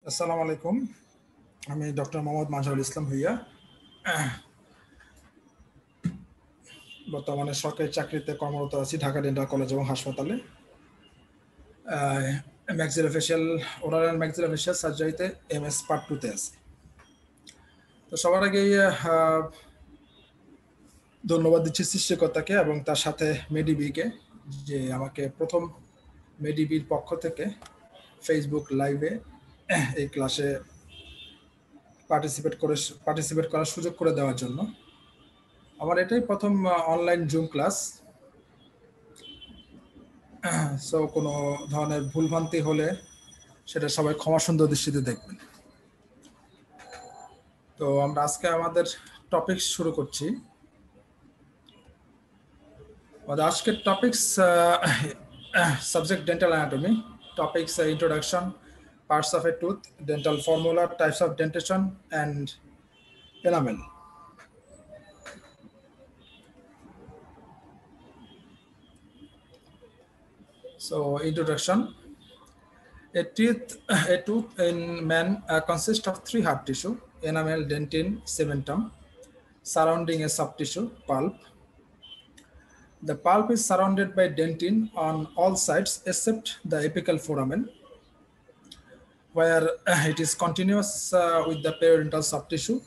আসসালামু আলাইকুম। আমি ডক্টর মোহাম্মদ মাজহারুল ইসলাম ভুইয়া। বর্তমানে সরকারি চাকরিতে কর্মরত আছি ঢাকা ডেন্টাল কলেজ এবং হাসপাতালে। ম্যাক্সিলোফেশিয়াল ওরাল অ্যান্ড ম্যাক্সিলোফেশিয়াল সার্জারিতে MS পার্ট 2 তে আছি। তো সবার আগেই ধন্যবাদ দিচ্ছি সৃষ্টিকর্তাকে এবং তার সাথে মেডিবিকে যে আমাকে প্রথম মেডিবির পক্ষ থেকে ফেসবুক লাইভে এই ক্লাসে পার্টিসিপেট করার সুযোগ করে দেওয়ার জন্য। আমার এটাই প্রথম অনলাইন জুম ক্লাস। সো কোনো ধরনের ভুলভ্রান্তি হলে সেটা সবাই ক্ষমা সুন্দর দৃষ্টিতে দেখবেন। তো আমরা আজকে আমাদের টপিক শুরু করছি। আমাদের আজকের topics subject dental anatomy, topics introduction, parts of A tooth, dental formula, types of dentition and enamel. So introduction. A tooth in man consists of 3 hard tissue: enamel, dentin, cementum, surrounding a soft tissue, pulp. The pulp is surrounded by dentin on all sides except the apical foramen, where it is continuous with the periodontal soft tissue.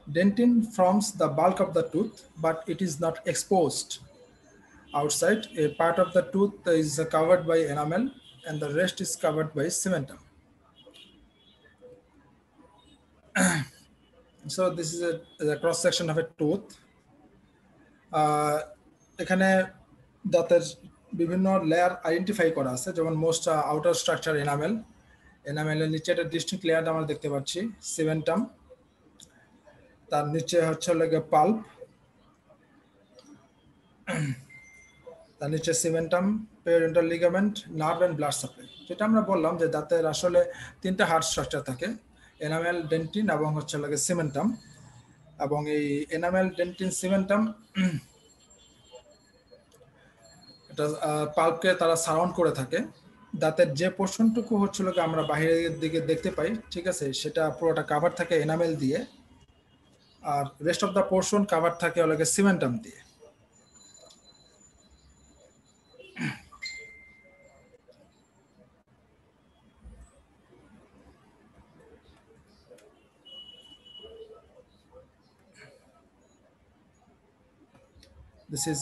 Dentin forms the bulk of the tooth, but it is not exposed outside. A part of the tooth is covered by enamel and the rest is covered by cementum. So this is a cross section of a tooth. এখানে দাঁতের বিভিন্ন layer identify করা আছে, যেমন most outer structure enamel. এনামেলের নিচে একটা distinct layer আমরা দেখতে পাচ্ছি, সিমেন্টাম। তার নিচে হচ্ছে লাগে পাল্প, তার নিচে cementum, periodontal ligament, nerve and blood supply. যেটা আমরা বললাম যে দাঁতের আসলে 3টা হার্ড স্ট্রাকচার থাকে, এনামেল, ডেন্টিন এবং হচ্ছে লাগে সিমেন্টাম। এবং এই এনামেল, ডেন্টিন, সিমেন্টাম এটা পাল্পকে তারা সারাউন্ড করে থাকে। দাঁতের যে পোর্শনটুকু হচ্ছিল আমরা বাইরের দিকে দেখতে পাই, ঠিক আছে, সেটা পুরোটা কাভার থাকে এনামেল দিয়ে, আর rest of the portion cover থাকে লাগে সিমেন্টাম দিয়ে। This is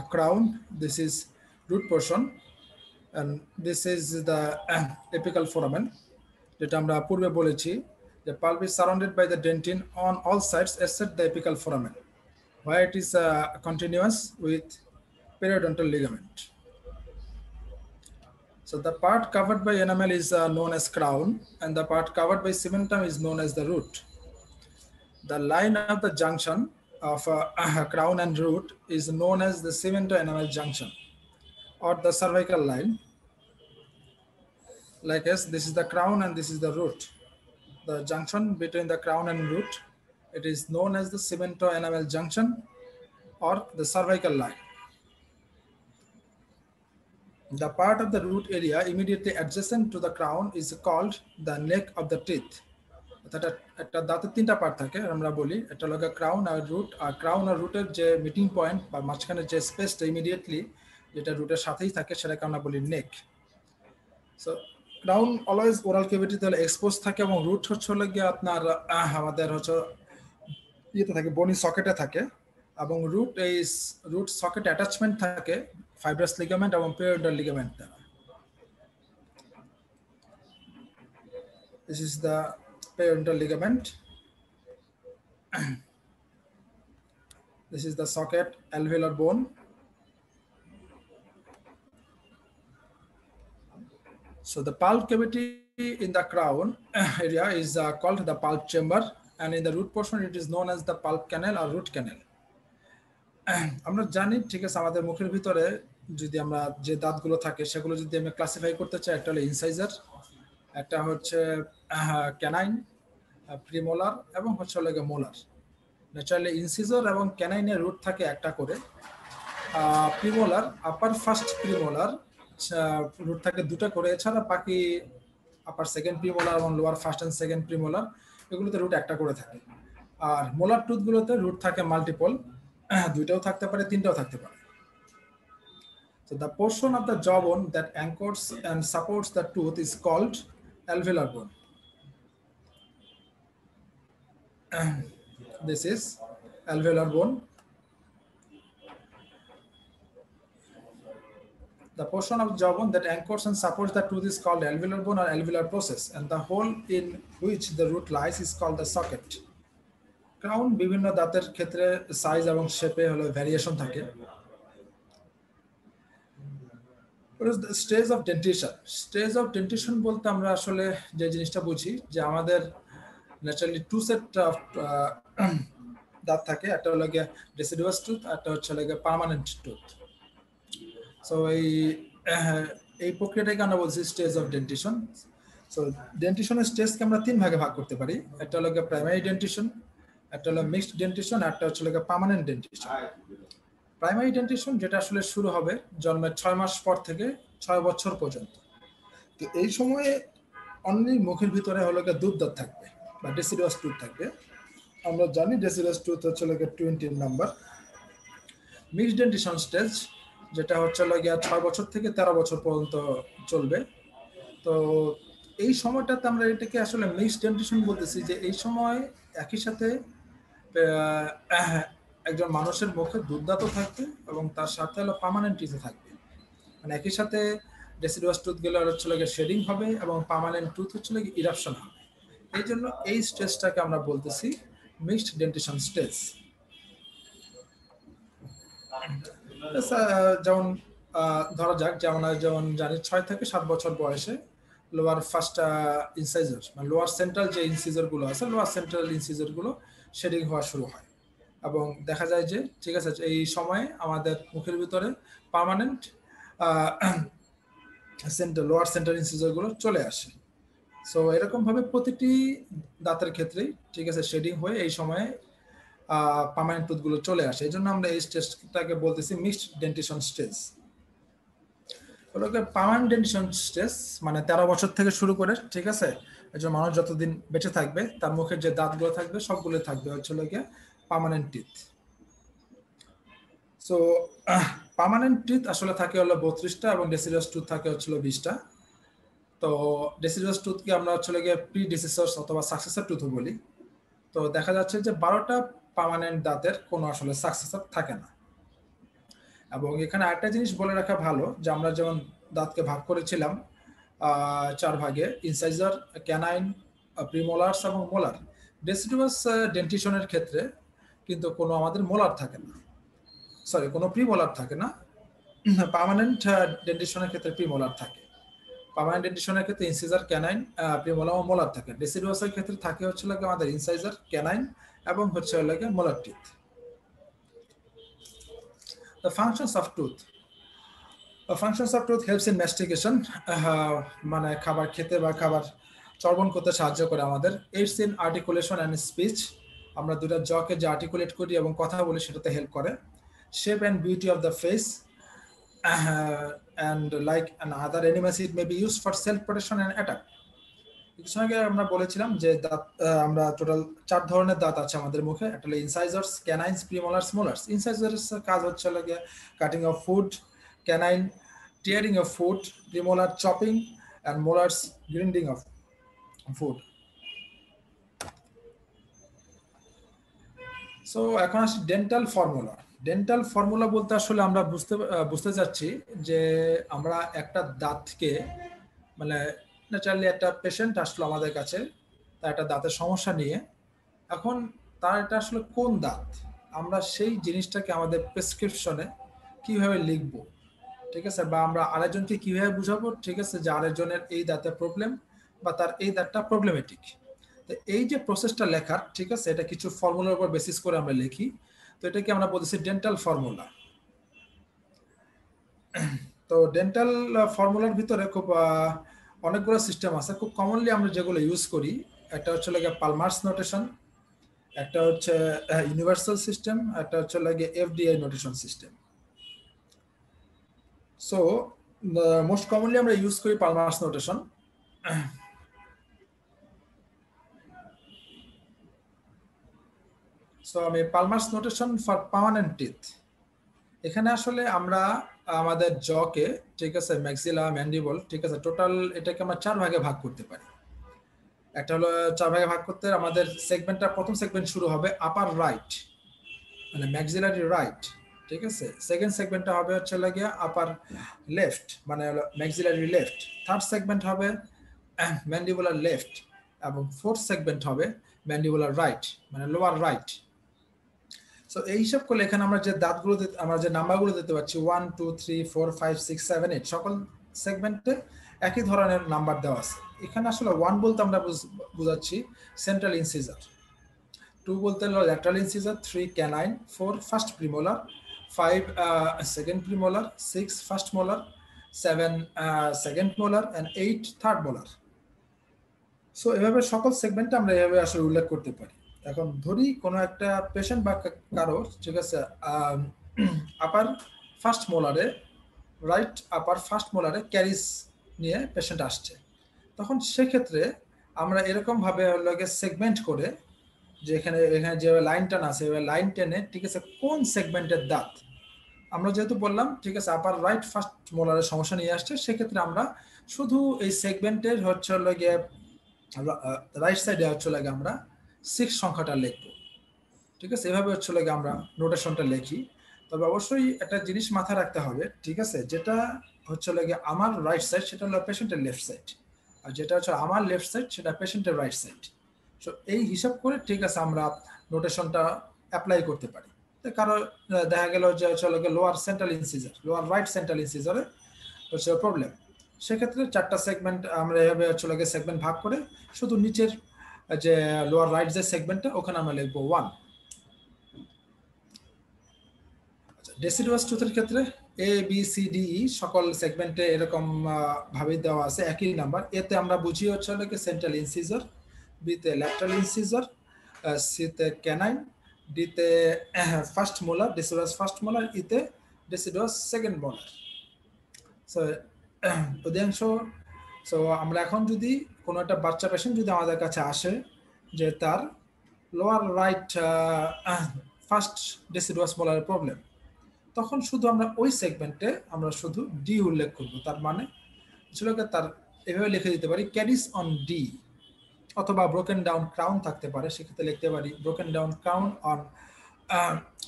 a crown, this is root portion, and this is the apical foramen. যেটা আমরা পূর্বে বলেছি the pulp is surrounded by the dentin on all sides except the apical foramen, where it is continuous with periodontal ligament. So the part covered by enamel is known as crown, and the part covered by cementum is known as the root. The line of the junction of crown and root is known as the cemento-enamel junction or the cervical line. Like as this is the crown and this is the root. The junction between the crown and root, it is known as the cemento-enamel junction or the cervical line. The part of the root area immediately adjacent to the crown is called the neck of the teeth. একটা দাঁতের 3টা part থাকে, আমরা বলি এটা হলো crown আর root. আর crown আর রুটের যে মিটিং পয়েন্ট বা মাঝখানে যে স্পেসটা ইমিডিয়েটলি যেটা রুটের সাথেই থাকে সেটাকে আমরা বলি neck. So crown always oral ক্যাভিটিতে এক্সপোজ থাকে এবং রুট হচ্ছে গিয়ে আপনার আমাদের হচ্ছে ইয়েতে থাকে, বনি সকেটে থাকে, এবং রুট সকেট অ্যাটাচমেন্ট থাকে ফাইব্রাস লিগামেন্ট এবং পেরিওডন্টাল লিগামেন্ট দ্বারা। This is the periodontal ligament. This is the socket alveolar bone. So the pulp cavity in the crown area is called the pulp chamber, and in the root portion it is known as the pulp canal or root canal. আমরা জানি, ঠিক আছে, আমাদের মুখের ভিতরে যদি আমরা যে দাঁতগুলো থাকে সেগুলো যদি আমরা ক্লাসিফাই করতে চাই, একটা হলো ইনসাইজার, একটা হচ্ছে ক্যানাইন, প্রিমোলার এবং হচ্ছে লাগে মোলার। ন্যাচারালি ইনসিজর এবং ক্যানাইনের রুট থাকে একটা করে। Premolar, upper first premolar root থাকে 2টা করে, এছাড়া বাকি আপার সেকেন্ড প্রিমোলার এবং lower first and second premolar, এগুলোতে রুট একটা করে থাকে। আর মোলার টুথগুলোতে রুট থাকে মাল্টিপল, দুইটাও থাকতে পারে, তিনটাও থাকতে পারে। So the portion of the jawbone that anchors and supports the tooth is called alveolar bone. This is alveolar bone. The portion of jawbone that anchors and supports the tooth is called alveolar bone or alveolar process, and the hole in which the root lies is called the socket. Crown বিভিন্ন দাঁতের ক্ষেত্রে size এবং শেপে হলো variation থাকে। Stage of dentition, stage of dentition বলতে আমরা আসলে যে জিনিসটা বুঝি যে আমাদের ন্যাচারালি টু সেট অফ দাঁত থাকে, একটা হলো গিয়ে ডেসিডুয়াস টুথ, একটা হচ্ছে লাগে পার্মানেন্ট টুথ। সো এই প্রক্রিয়াটাকে আমরা বলছি স্টেজ অফ ডেন্টিশন। সো ডেন্টিশনের স্টেজকে আমরা তিন ভাগে ভাগ করতে পারি, একটা হলো গিয়ে প্রাইমারি ডেন্টিশন, একটা হলো মিক্সড ডেন্টিশন, একটা হচ্ছে লাগে পার্মানেন্ট ডেন্টিশন। প্রাইমারি ডেন্টিশন যেটা আসলে শুরু হবে জন্মের 6 মাস পর থেকে 6 বছর পর্যন্ত। তো এই সময়ে অনলি মুখের ভিতরে হলো গিয়ে দুধ দাঁত থাকবে বা ডেসিডুয়াস টুথ থাকবে। আমরা জানি ডেসিডুয়াস টুথ হচ্ছে লাগে 20 নাম্বার। মিক্সড ডেন্টিশন স্টেজ যেটা হচ্ছে লাগে 6 বছর থেকে 13 বছর পর্যন্ত চলবে। তো এই সময়টাতে আমরা এটাকে আসলে মিক্সড ডেন্টিশন বলতেছি, যে এই সময় একই সাথে একজন মানুষের মুখে দুধ দাঁতও থাকবে এবং তার সাথে হলো পার্মানেন্ট টিথও থাকবে। মানে একই সাথে ডেসিডুয়াস টুথ গুলো হচ্ছে লাগে শেডিং হবে এবং পার্মানেন্ট টুথ হচ্ছে লাগে ইরাপশন হবে। এই জন্য এই স্টেজটাকে আমরা বলতেছি মিক্সড ডেন্টিশন স্টেজ। যেমন ধরা যাক যেমন জানি 6 থেকে 7 বছর বয়সে লোয়ার ফার্স্ট ইনসাইজার মানে লোয়ার সেন্ট্রাল যে ইনসিজার গুলো আছে, লোয়ার সেন্ট্রাল ইনসিজার গুলো শেডিং হওয়া শুরু হয় এবং দেখা যায় যে ঠিক আছে এই সময়ে আমাদের মুখের ভিতরে permanent centre lower central incisor গুলো চলে আসে। সো এরকম ভাবে প্রতিটি দাঁতের ক্ষেত্রেই ঠিক আছে শেডিং হয়ে এই সময়ে পার্মানেন্ট টুথ গুলো চলে আসে। এই জন্য আমরা এই স্টেজটাকে বলতেছি mixed dentition stage. Permanent dentition stage মানে 13 বছর থেকে শুরু করে ঠিক আছে একজন মানুষ যতদিন বেঁচে থাকবে তার মুখের যে দাঁতগুলো থাকবে সবগুলো থাকবে হচ্ছে গিয়ে permanent teeth. So permanent teeth আসলে থাকে হলো 32টা এবং ডেসিডুয়াস টুথ থাকে হচ্ছে 20টা। তো ডেসিডুয়াস টুথকে আমরা হচ্ছে গিয়ে প্রিডিসেসরস অথবা সাকসেসর টুথও বলি। তো দেখা যাচ্ছে যে 12টা পার্মানেন্ট দাঁতের কোনো আসলে সাকসেসর থাকে না। এবং এখানে আরেকটা জিনিস বলে রাখা ভালো যে আমরা যেমন দাঁতকে ভাগ করেছিলাম 4 ভাগে, ইনসাইজার, ক্যানাইন, প্রিমোলার্স এবং মোলার। ডেসিডুয়াস ডেন্টিশনের ক্ষেত্রে কিন্তু কোনো আমাদের মোলার থাকে না, সরি কোনো প্রিমোলার থাকে না। পার্মানেন্ট ডেন্টিশনের ক্ষেত্রে প্রিমোলার থাকে। পার্মানেন্ট ডেন্টিশনের ক্ষেত্রে ইনসাইজার, ক্যানাইন, প্রিমোলার ও মোলার থাকে। ডেসিডুয়াসের ক্ষেত্রে থাকে হচ্ছে লাগে আমাদের ইনসাইজার, ক্যানাইন এবং হচ্ছে লাগে molar teeth. The functions of tooth. The functions of tooth helps in mastication, মানে খাবার খেতে বা খাবার চর্বণ করতে সাহায্য করে আমাদের। Aids in articulation and speech, আমরা দুটো জকে যে আর্টিকুলেট করি এবং কথা বলি সেটাতে হেল্প করে। Shape and beauty of the face, and like other animals it may be used for self protection and attack. কিছু আগে আমরা বলেছিলাম যে দাঁত আমরা টোটাল 4 ধরনের দাঁত আছে আমাদের মুখে, একটা হলো ইনসাইজার্স, ক্যানাইন্স, প্রিমোলার্স, মোলার্স। ইনসাইজার্স কাজ হচ্ছে লাগে cutting of food, canine tearing of food, premolar chopping and molars grinding of food. So এখন আসি ডেন্টাল ফর্মুলা। ডেন্টাল ফর্মুলা বলতে আসলে আমরা বুঝতে চাচ্ছি যে আমরা একটা দাঁতকে মানে ন্যাচারালি একটা পেশেন্ট আসলো আমাদের কাছে, তার একটা দাঁতের সমস্যা নিয়ে, এখন তার এটা আসলে কোন দাঁত, আমরা সেই জিনিসটাকে আমাদের প্রেসক্রিপশনে কিভাবে লিখবো ঠিক আছে, বা আমরা আরেকজনকে কিভাবে বুঝাবো ঠিক আছে যে আরেকজনের এই দাঁতে প্রবলেম বা তার এই দাঁতটা প্রবলেমেটিক। তো এই যে প্রসেসটা লেখার ঠিক আছে এটা কিছু ফর্মুলার উপর বেসিস করে আমরা লিখি। তো এটাকে আমরা বলতেছি ডেন্টাল ফর্মুলা। তো ডেন্টাল ফর্মুলার ভিতরে খুব অনেকগুলো সিস্টেম আছে। খুব কমনলি আমরা যেগুলো ইউজ করি একটা হচ্ছে লাগে পালমার্স নোটেশন, একটা হচ্ছে ইউনিভার্সাল সিস্টেম, একটা হচ্ছে লাগে FDI notation system. So most commonly আমরা ইউজ করি পালমার্স নোটেশন। সো আমি পালমার্স নোটেশন ফর পার্মানেন্ট টিথ, এখানে আসলে আমরা আমাদের জকে, ঠিক আছে, ম্যাক্সিলা, ম্যান্ডিবল, ঠিক আছে, টোটাল এটাকে আমরা 4 ভাগে ভাগ করতে পারি। একটা হলো 4 ভাগে ভাগ করতে আমাদের সেগমেন্টটা, প্রথম সেগমেন্ট শুরু হবে আপার রাইট, মানে ম্যাক্সিলারি রাইট, ঠিক আছে। সেকেন্ড সেগমেন্টটা হবে হচ্ছে লাগিয়া আপার লেফট, মানে ম্যাক্সিলারি লেফট। থার্ড সেগমেন্ট হবে ম্যান্ডিবুলার লেফট, এবং ফোর্থ সেগমেন্ট হবে ম্যান্ডিবুলার রাইট, মানে লোয়ার রাইট। সো এই হিসাব করলে এখানে আমরা যে দাঁতগুলো, আমরা যে নাম্বারগুলো দিতে পারছি 1 2 3 4 5 6 7 8, সকল সেগমেন্টে একই ধরনের নাম্বার দেওয়া আছে। এখানে আসলে 1 বলতে আমরা বুঝাচ্ছি সেন্ট্রাল ইনসিজার, 2 বলতে হলো lateral incisor, 3 canine, 4 first premolar, 5 second premolar, 6 first molar, 7 second molar, and 8 third molar. So এভাবে সকল সেগমেন্টে আমরা এভাবে আসলে উল্লেখ করতে পারি। এখন ধরি কোনো একটা পেশেন্ট বা কারো, ঠিক আছে, আপার ফার্স্ট মোলারে, রাইট আপার ফার্স্ট মোলারে ক্যারিজ নিয়ে পেশেন্ট আসছে, তখন সেক্ষেত্রে আমরা এরকমভাবে সেগমেন্ট করে, যে এখানে যে লাইন টান আছে, লাইন টেনে, ঠিক আছে, কোন সেগমেন্টের দাঁত, আমরা যেহেতু বললাম, ঠিক আছে, আপার রাইট ফার্স্ট মোলারের সমস্যা নিয়ে আসছে, সেক্ষেত্রে আমরা শুধু এই সেগমেন্টের হচ্ছে গিয়ে রাইট সাইডে হচ্ছে লাগে আমরা 6 সংখ্যাটা লিখবো, ঠিক আছে। এভাবে হচ্ছে লাগে আমরা নোটেশনটা লিখি। তবে অবশ্যই একটা জিনিস মাথায় রাখতে হবে, ঠিক আছে, যেটা হচ্ছে লাগে আমার রাইট সাইড সেটা হলো পেশেন্টের লেফট সাইড, আর যেটা হচ্ছে আমার লেফট সাইড সেটা পেশেন্টের রাইট সাইড। সো এই হিসাব করে, ঠিক আছে, আমরা নোটেশনটা অ্যাপ্লাই করতে পারি। কারো দেখা গেল যে হচ্ছে lower central incisor, lower right central ইনসিজারে হচ্ছে প্রবলেম, সেক্ষেত্রে 4টা সেগমেন্ট আমরা এভাবে হচ্ছে সেগমেন্ট ভাগ করে শুধু নিচের যে লোয়ার রাইট যে সেগমেন্টটা, ওখানে আমরা লিখবো 1। ডেসিডুয়াস টুথের ক্ষেত্রে A B C D E সকল সেগমেন্টে এরকম ভাবে দেওয়া আছে একই নাম্বার। এতে আমরা বুঝি হচ্ছে সেন্ট্রাল ইনসিজার, বিতে ল্যাটারাল ইনসিজার, সিতে ক্যানাইন, ডিতে first molar, deciduous first molar, ইতে ডেসিডুয়াস সেকেন্ড মোলার। সো অধিকাংশ, সো আমরা এখন যদি কোনো একটা বাচ্চা পেশেন্ট যদি আমাদের কাছে আসে যে তার লোয়ার রাইট ফার্স্ট ডেসিডুয়াস মোলারের প্রবলেম, তখন শুধু আমরা ওই সেগমেন্টে আমরা শুধু ডি উল্লেখ করব। তার মানে তার এভাবে লিখে দিতে পারি ক্যারিস অন ডি, অথবা ব্রোকেন ডাউন ক্রাউন থাকতে পারে, সেক্ষেত্রে লিখতে পারি broken down crown on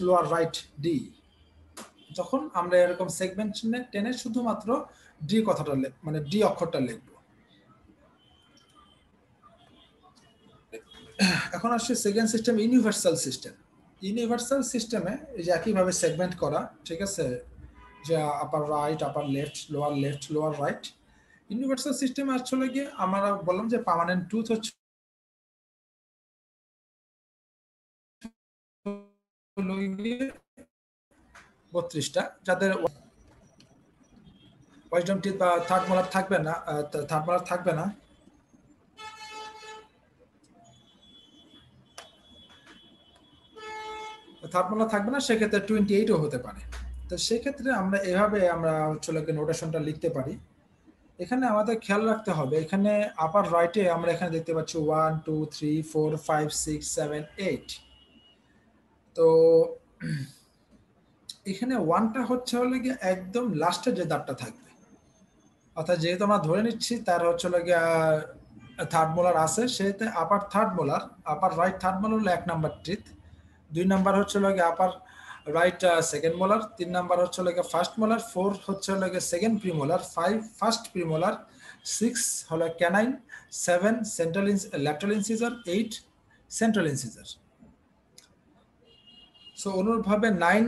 lower right D. যখন আমরা এরকম সেগমেন্ট টেনে শুধুমাত্র ডি কথাটা, মানে ডি অক্ষরটা লিখব। এখন আসছে second system, universal system. Universal সিস্টেমে এই যে একইভাবে সেগমেন্ট করা, ঠিক আছে, যে আপার রাইট, আপার লেফট, লোয়ার রাইট। ইউনিভার্সাল সিস্টেমে আসলে গিয়ে আমরা বললাম যে পার্মানেন্ট টুথ হচ্ছে 32টা, যাদের ওয়াইজডম টিথ বা থার্ড মোলার থাকবে না, সেক্ষেত্রে 28ও হতে পারে। তো সেক্ষেত্রে আমরা এভাবে আমরা হচ্ছে নোটেশনটা লিখতে পারি। এখানে আমাদের খেয়াল রাখতে হবে, এখানে আপার রাইটে আমরা এখানে দেখতে পাচ্ছি 1 2 3 4 5 6 7 8। তো এখানে 1টা হচ্ছে গিয়ে একদম লাস্টে যে দাঁতটা থাকবে, অর্থাৎ যেহেতু আমরা ধরে নিচ্ছি তার হচ্ছে গিয়ে থার্ড মোলার আছে, সেতে upper third molar, upper right third molar হলো 1 নাম্বার টিথ, 2 নাম্বার হচ্ছে গিয়ে upper right second molar, 3 number হচ্ছে গিয়ে ফার্স্ট মোলার, 4 হচ্ছে গিয়ে সেকেন্ড প্রিমোলার, 5 ফার্স্ট প্রিমোলার, 6 হলো canine, 7 central lateral incisor, 8 central incisor. So অনুরূপভাবে 9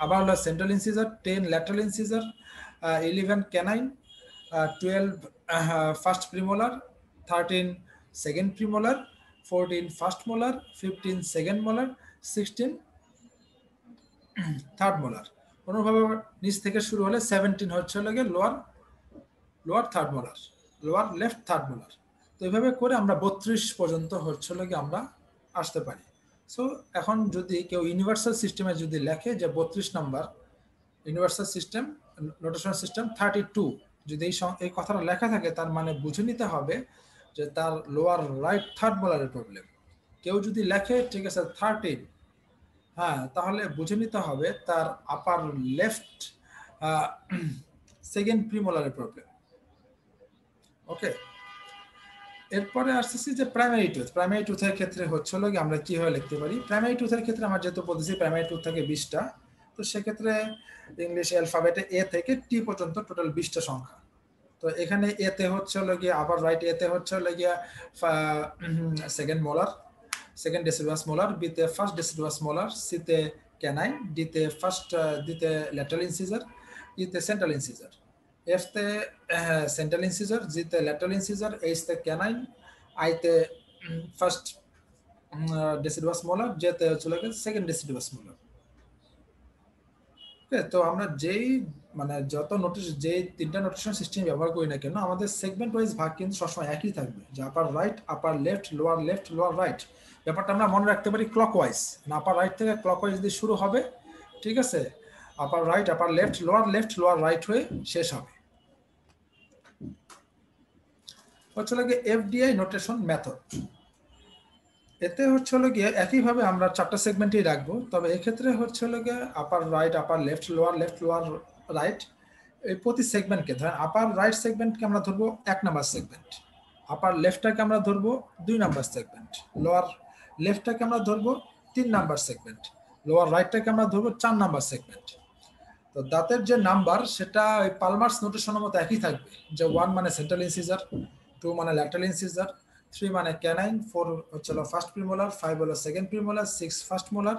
আবার হলো central incisor, 10 lateral incisor, 11 canine, 12 first premolar, 13 second premolar, 14 first molar, 15 second molar, 16 third molar. অনুরূপভাবে নিচ থেকে শুরু হলে 17 হচ্ছে লাগে lower third molar, lower left third molar. তো এইভাবে করে আমরা 32 পর্যন্ত হচ্ছে লাগে আমরা আসতে পারি। সো এখন যদি কেউ ইউনিভার্সাল সিস্টেমে যদি লেখে যে 32 number universal system notation system 32, যদি এই কথাটা লেখা থাকে, তার মানে বুঝে নিতে হবে যে তার লোয়ার রাইট থার্ড মোলারের প্রবলেম। কেউ যদি লেখে ঠিক আছে 13, হ্যাঁ, তাহলে বুঝে নিতে হবে তার আপার লেফট সেকেন্ড প্রিমোলারের প্রবলেম। ওকে, এরপরে আসতেছি যে প্রাইমারি টুথ। প্রাইমারি টুথের ক্ষেত্রে হচ্ছে হলো আমরা কীভাবে লিখতে পারি। প্রাইমারি টুথের ক্ষেত্রে আমার যেহেতু বলতেছি প্রাইমারি টুথ থাকে 20টা, তো সেক্ষেত্রে ইংলিশ অ্যালফাবেটে এ থেকে টি পর্যন্ত টোটাল 20টা সংখ্যা। তো এখানে এতে হচ্ছে হলো গিয়ে আবার রাইট এতে হচ্ছে হলো গিয়া second molar, second deciduous molar, বিতে ফার্স্ট ডেসিডুয়াস মোলার, সিতে ক্যানাইন, ডিতে ফার্স্ট দিতে ল্যাটারাল ইনসিজার, ইতে সেন্ট্রাল ইনসিজার, এফতে সেন্ট্রাল ইনসিজার, জিতে ল্যাটারাল ইনসিজার, এইচতে ক্যানাইন, আইতে ফার্স্ট ডেসিডুয়াস মোলার, জেতে হচ্ছে সেকেন্ড ডেসিডুয়াস মোলার। ওকে, তো আমরা যেই মানে যত নোটিশ যে 3টা নোটেশন সিস্টেম ব্যবহার করি না কেন, আমাদের সেগমেন্ট ওয়াইজ ভাগ কিন্তু সবসময় একই থাকবে, যে আপার রাইট, আপার লেফট, লোয়ার রাইট। ব্যাপারটা আমরা মনে রাখতে পারি ক্লকওয়াইজ, আপার রাইট থেকে ক্লকওয়াইজ দিয়ে শুরু হবে, ঠিক আছে, আপার রাইট, আপার লেফট, লোয়ার রাইট হয়ে শেষ হবে। হচ্ছে লাগে এফডিআই নোটেশন মেথড। এতে হচ্ছে হলো গিয়ে একইভাবে আমরা 4টা সেগমেন্টই রাখবো, তবে এক্ষেত্রে হচ্ছে হলো গিয়ে আপার রাইট, আপার লেফট, লোয়ার রাইট, এই প্রতি সেগমেন্টকে ধরেন আপার রাইট সেগমেন্টকে আমরা ধরবো 1 নাম্বার সেগমেন্ট, আপার লেফটটাকে আমরা ধরবো 2 নাম্বার সেগমেন্ট, লোয়ার লেফটটাকে আমরা ধরবো 3 নাম্বার সেগমেন্ট, লোয়ার রাইটটাকে আমরা ধরবো 4 নাম্বার সেগমেন্ট। তো দাঁতের যে নাম্বার সেটা ওই পালমার্স নোটেশনের মতো একই থাকবে, যে 1 মানে সেন্ট্রাল ইনসিজার, 2 মানে ল্যাটারাল ইনসিজার, 3 মানে ক্যানাইন, 4 হচ্ছে ফার্স্ট প্রিমোলার, 5 হলো second premolar, 6 first molar,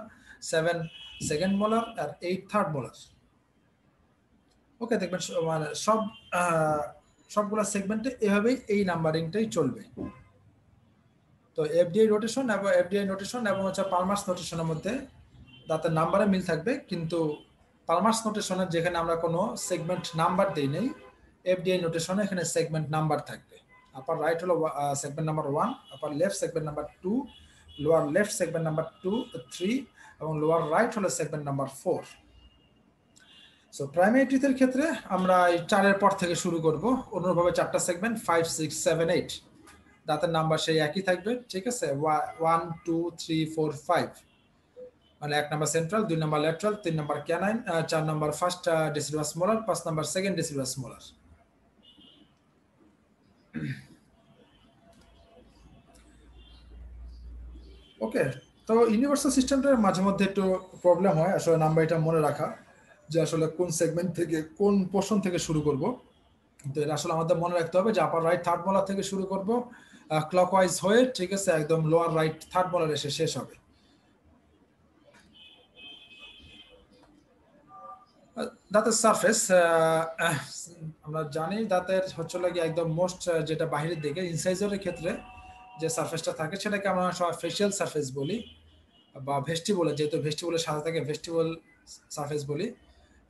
7 second molar, আর 8 থার্ড মোলার। ওকে, দেখবেন মানে সবগুলো সেগমেন্টে এভাবেই এই নাম্বারিংটাই চলবে। তো এফডিআই নোটেশন এবং হচ্ছে পালমার্স নোটেশনের মধ্যে দাঁতের নাম্বারে মিল থাকবে, কিন্তু পালমার্স নোটেশনের যেখানে আমরা কোনো সেগমেন্ট নাম্বার দিই নেই, এফডিআই নোটেশনে এখানে সেগমেন্ট নাম্বার থাকবে। আপার রাইট হলো segment number 1, upper left segment number 2, lower left segment number 2, 3 এবং লোয়ার রাইট হলো সেগমেন্ট নাম্বার 4। সো প্রাইমারি টুথের ক্ষেত্রে আমরা এই 4-এর পর থেকে শুরু করব, অনুরূপভাবে 4টা সেগমেন্ট 5, 6, 7, 8, দাঁতের নাম্বার সেই একই থাকবে, ঠিক আছে, 1, 2, 3, 4, 5, মানে 1 number central, 2 number lateral, 3 number canine, 4 number first deciduous molar, 5 number second deciduous molar. Okay, তো ইউনিভার্সাল সিস্টেমটার মাঝে মধ্যে একটু প্রবলেম হয় আসলে নাম্বার এটা মনে রাখা, যে আসলে কোন সেগমেন্ট থেকে কোন পোর্শন থেকে শুরু করব। তো এটা আসলে আমাদের মনে রাখতে হবে যে আপার রাইট থার্ড মোলার থেকে শুরু করব ক্লকওয়াইজ হয়ে, ঠিক আছে, একদম লোয়ার রাইট থার্ড মোলার এসে শেষ হবে। দাঁতের সারফেস আমরা জানি দাঁতের হচ্ছে লাগে একদম মোস্ট যেটা বাহিরের দিকে ইনসাইজারের ক্ষেত্রে যে সারফেসটা থাকে সেটাকে আমরা সবাই ফেশিয়াল সারফেস বলি, বা ভেস্টিবুলার, যেহেতু ভেস্টিবুলের সাথে থাকে ভেস্টিবুল সারফেস বলি।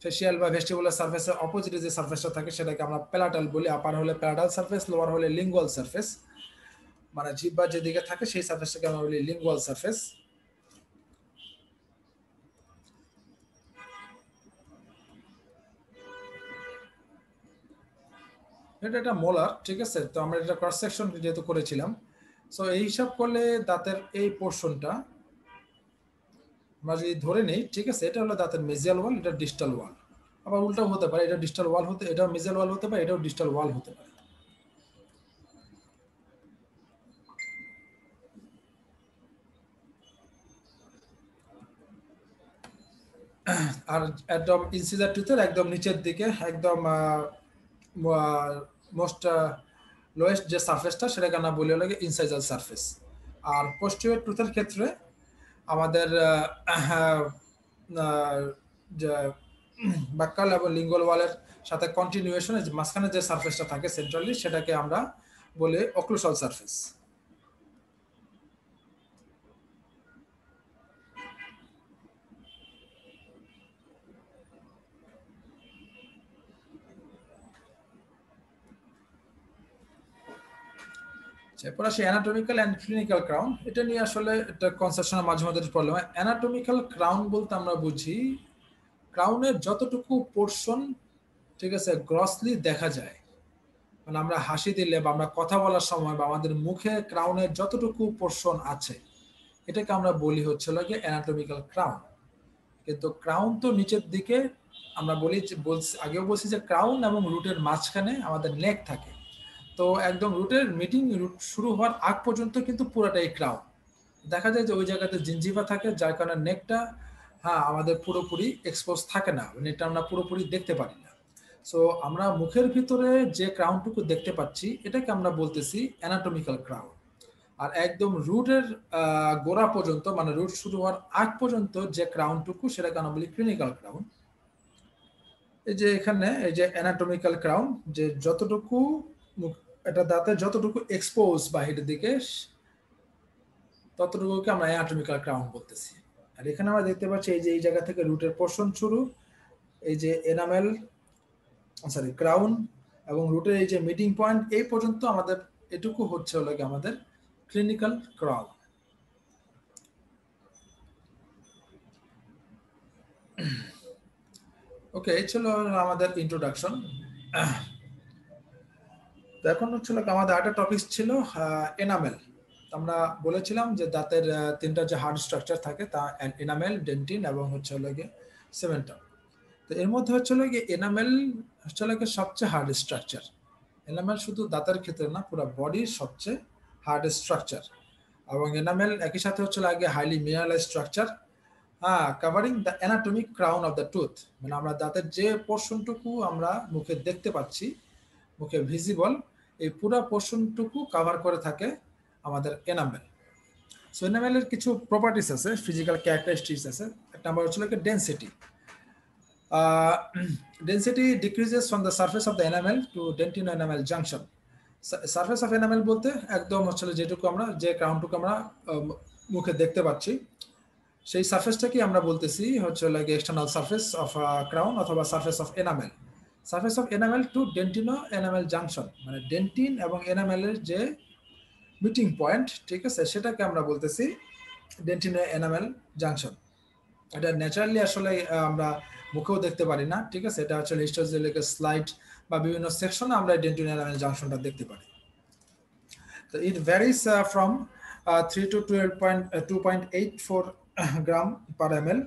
ফেশিয়াল বা ভেস্টিবুলার সারফেসের অপোজিটে যে সারফেসটা থাকে সেটাকে আমরা প্যালাটাল বলি। আপার হলে প্যালাটাল সারফেস, লোয়ার হলে লিঙ্গুয়াল সারফেস, মানে জিহ্বা যেদিকে থাকে সেই সারফেসটাকে আমরা বলি লিঙ্গুয়াল সারফেস। এটা একটা মোলার, ঠিক আছে, তো আমরা এটা ক্রস সেকশন যেহেতু করেছিলাম, সো এই হিসাব করলে দাঁতের এই পোর্শনটা আমরা যদি ধরে নেই, ঠিক আছে, এটা হলো দাঁতের মেজিয়াল ওয়াল, এটা ডিস্টাল ওয়াল, আবার উল্টাও হতে পারে, এটা ডিস্টাল ওয়াল হতে, এটাও মেজিয়াল ওয়াল হতে পারে, এটাও ডিস্টাল ওয়াল হতে পারে। আর একদম ইনসিজার টুথের একদম নিচের দিকে একদম মোস্ট লোয়েস্ট যে সারফেসটা সেটাকে আমরা বলি হলো ইনসাইজার সারফেস। আর পোস্টিরিয়র টুথের ক্ষেত্রে আমাদের যে বাক্কাল এবং লিঙ্গুয়াল ওয়ালের সাথে কন্টিনিউয়েশনে যে মাঝখানে যে সারফেসটা থাকে সেন্ট্রালি, সেটাকে আমরা বলি অক্লুসাল সারফেস। এরপর আসি অ্যানাটমিক্যাল অ্যান্ড ক্লিনিক্যাল ক্রাউন। এটা নিয়ে আসলে একটা কনসেপশনের মাঝে মধ্যে প্রবলেম হয়। অ্যানাটমিক্যাল ক্রাউন বলতে আমরা বুঝি ক্রাউনের যতটুকু পোর্শন, ঠিক আছে, গ্রসলি দেখা যায়, মানে আমরা হাসি দিলে বা আমরা কথা বলার সময় বা আমাদের মুখে ক্রাউনের যতটুকু পোর্শন আছে এটাকে আমরা বলি হচ্ছে লাগে অ্যানাটমিক্যাল ক্রাউন। কিন্তু ক্রাউন তো নিচের দিকে, আমরা বলি আগেও বলছি যে ক্রাউন এবং রুটের মাঝখানে আমাদের নেক থাকে। তো একদম রুটের রুট শুরু হওয়ার আগ পর্যন্ত কিন্তু পুরোটাই ক্রাউন। দেখা যায় যে ওই জায়গাতে জিঞ্জিভা থাকে, যার কারণে নেকটা আমাদের পুরোপুরি এক্সপোজ থাকে না, নেকটা আমরা পুরোপুরি দেখতে পারি না। সো আমরা মুখের ভিতরে যে ক্রাউনটুকু দেখতে পাচ্ছি এটাকে আমরা বলতেছি অ্যানাটমিক্যাল ক্রাউন। আর একদম রুটের গোড়া পর্যন্ত, মানে রুট শুরু হওয়ার আগ পর্যন্ত যে ক্রাউনটুকু, সেটাকে আমরা বলি ক্লিনিক্যাল ক্রাউন। এই যে এখানে এই যে অ্যানাটমিক্যাল ক্রাউন, যে যতটুকু এটা দাঁতের যতটুকু এক্সপোজ বাহিরের দিকে, ততটুকুকে আমরা অ্যানাটমিক্যাল ক্রাউন বলতেছি। আর এখানে আমরা দেখতে পাচ্ছি এই যে এই জায়গা থেকে রুটের পোর্শন শুরু, এই যে এনামেল ক্রাউন এবং রুটের এই যে মিটিং পয়েন্ট, এই পর্যন্ত আমাদের এটুকু হচ্ছে হলো আমাদের ক্লিনিক্যাল ক্রাউন। ওকে, এই ছিল আমাদের ইন্ট্রোডাকশন। এখন হচ্ছিল আমাদের আরেকটা টপিক ছিল এনামেল। আমরা বলেছিলাম যে দাঁতের তিনটা যে হার্ড স্ট্রাকচার থাকে, তা এনামেল, ডেন্টিন এবং হচ্ছে হলো গিয়ে সেমেন্টাম। তো এর মধ্যে হচ্ছে হলো গিয়ে এনামেল হচ্ছে হলো গিয়ে সবচেয়ে হার্ড স্ট্রাকচার। এনামেল শুধু দাঁতের ক্ষেত্রে না, পুরো বডির সবচেয়ে হার্ড স্ট্রাকচার। এবং এনামেল একই সাথে হচ্ছে আগে highly mineralise structure, covering the anatomic crown of the tooth. মানে আমরা দাঁতের যে পোর্শনটুকু আমরা মুখে দেখতে পাচ্ছি, মুখে ভিজিবল, এই পুরো পোর্শনটুকু কভার করে থাকে আমাদের এনামেল। সো এনামেলের কিছু প্রপার্টিস আছে, ফিজিক্যাল ক্যারেক্টারিস্টিক্স আছে। এক নাম্বার হচ্ছে density. Density decreases from the surface of the enamel to dentino-enamel junction. Surface of enamel বলতে একদম হচ্ছে যেটুকু আমরা, যে ক্রাউনটুকু আমরা মুখে দেখতে পাচ্ছি, সেই সারফেসটাকে আমরা বলতেছি হচ্ছে লাগে এক্সটার্নাল সারফেস অফ ক্রাউন অথবা surface of enamel. Surface of enamel to dentino enamel junction, মানে ডেন্টিন এবং এনামেলের যে মিটিং পয়েন্ট, ঠিক আছে, সেটাকে আমরা বলতেছি ডেন্টিনো এনামেল জাংশন। এটা ন্যাচারালি আসলে আমরা মুখেও দেখতে পারি না, ঠিক আছে, এটা হচ্ছে হিস্টোলজিক্যাল স্লাইড বা বিভিন্ন সেকশনে আমরা ডেন্টিনো এনামেল জাংশনটা দেখতে পারি। তো ইট varies from 3 to 2.84 gram per ml.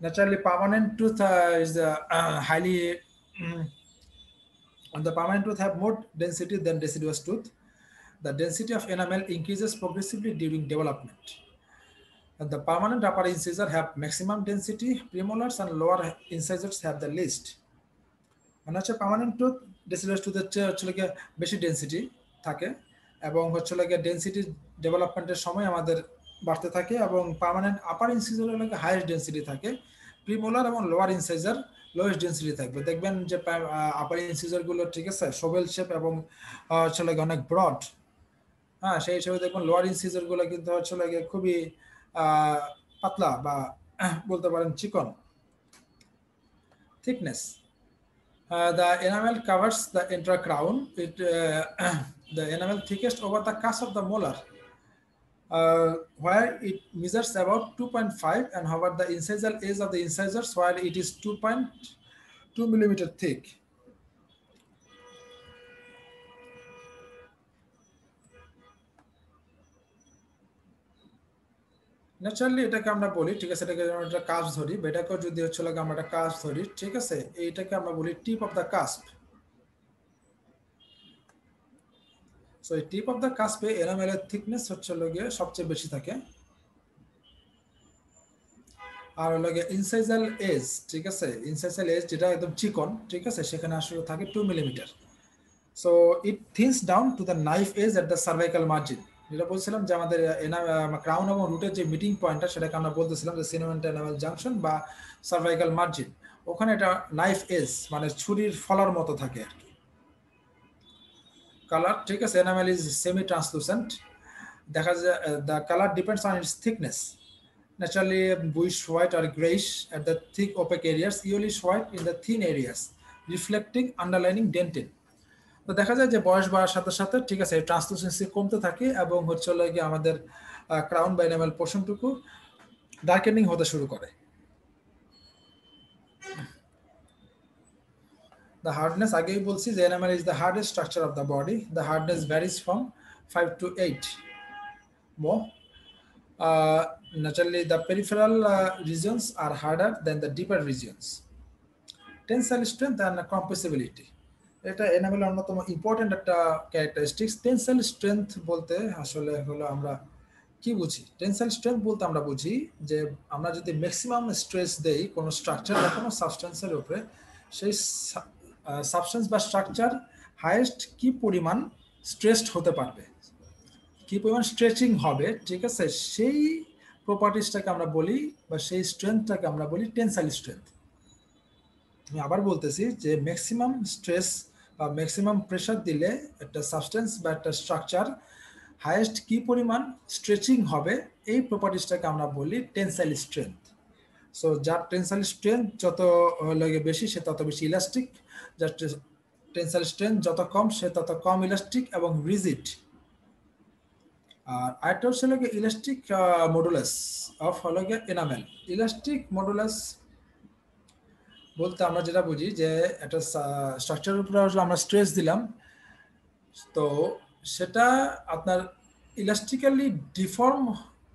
Naturally, permanent tooth is highly the permanent tooth have more density than deciduous tooth. The density of enamel increases progressively during development. And the permanent upper incisor have maximum density. Premolars and lower incisors have the least. মানে হচ্ছে permanent tooth deciduous tooth হচ্ছে বেশি density থাকে, এবং হচ্ছে density ডেভেলপমেন্টের সময় আমাদের বাড়তে থাকে, এবং পার্মানেন্ট আপার ইনসাইজার হাইয়েস্ট ডেন্সিটি থাকে। প্রিমোলার এবং লোয়ার ইনসাইজার লোয়েস্ট ডেন্সিটি থাকবে। দেখবেন যে আপার ইনসাইজার গুলো, ঠিক আছে, শোভেল শেপ এবং হচ্ছে অনেক ব্রড, সেই হিসেবে দেখবেন লোয়ার ইনসাইজার গুলো কিন্তু হচ্ছে খুবই পাতলা বা বলতে পারেন চিকন। thickness. The enamel covers the intracrown. The enamel thickest over the cusp of the molar, where it measures about 2.5, and however the incisal edge of the incisors, where it is 2.2 millimeter thick. Naturally এটাকে আমরা বলি, ঠিক আছে, এটাকে আমরা cusp ধরি, এটাকেও যদি হচ্ছে আমরা একটা কাস্প ধরি, ঠিক আছে, এইটাকে আমরা বলি টিপ অফ দ্য কাস্প। সো এই টিপ অফ দ্য কাস্পে এনামেলের থিকনেস হচ্ছে সবচেয়ে বেশি থাকে। আর ইনসাইজাল এজ, ঠিক আছে, ইনসাইজাল এজ যেটা একদম চিকন, ঠিক আছে, সেখানে আসলে থাকে 2 millimetre. So it thins down to the knife edge at the cervical margin. যেটা বলছিলাম যে আমাদের ক্রাউন এবং রুটের যে মিটিং পয়েন্টটা, সেটাকে আমরা বলতেছিলাম যে সিনোমেন্টাল এনামেল জাংশন বা সার্ভাইকাল মার্জিন। ওখানে এটা নাইফ এজ, মানে ছুরির ফলার মতো থাকে আর কি। কালার, ঠিক আছে, এনামেল ইজ সেমি ট্রান্সলুসেন্ট। দেখা যায় the colour depends on it's thickness. Naturally bluish white or grayish at the thick opaque areas, yellowish white in the thin areas, reflecting underlying dentin. তো দেখা যায় যে বয়স বাড়ার সাথে সাথে, ঠিক আছে, ট্রান্সলুসেন্সি কমতে থাকে এবং হচ্ছে আমাদের ক্রাউন বা এনামেল পোর্শনটুকু ডার্কেনিং হতে শুরু করে। The hardness, আগেই বলছি যে enamel is the hardest structure of the body. The hardness varies from 5 to 8 more. Naturally, the peripheral regions are harder than the deeper regions. Tensile strength and compressibility. এটা enamel অন্যতম important একটা characteristics. Tensile strength বলতে আসলে হলো আমরা কি বুঝি? Tensile strength বলতে আমরা বুঝি যে আমরা যদি ম্যাক্সিমাম স্ট্রেস দেই কোনো স্ট্রাকচার বা কোনো সাবস্টেন্সের উপরে, সেই সাবস্টেন্স বা স্ট্রাকচার হাইয়েস্ট কি পরিমাণ স্ট্রেসড হতে পারবে, কি পরিমাণ স্ট্রেচিং হবে, ঠিক আছে, সেই প্রপার্টিসটাকে আমরা বলি বা সেই স্ট্রেংথটাকে আমরা বলি টেনসাইল স্ট্রেংথ। আমি আবার বলতেছি যে ম্যাক্সিমাম স্ট্রেস বা ম্যাক্সিমাম প্রেশার দিলে একটা সাবস্টেন্স বা একটা স্ট্রাকচার হাইয়েস্ট কি পরিমাণ স্ট্রেচিং হবে, এই প্রপার্টিসটাকে আমরা বলি টেনসাইল স্ট্রেংথ। সো যার টেনসাইল স্ট্রেংথ যত লাগে বেশি সে তত বেশি ইলাস্টিক, যার টেনসাইল স্ট্রেংথ যত কম সে তত কম ইলাস্টিক এবং রিজিড। আর আরেকটা হচ্ছে লাগে ইলাস্টিক মডুলাস অফ হলো গিয়ে এনামেল। ইলাস্টিক মডুলাস বলতে আমরা যেটা বুঝি যে একটা স্ট্রাকচারের উপরে আমরা স্ট্রেস দিলাম, তো সেটা আপনার ইলাস্টিক্যালি ডিফর্ম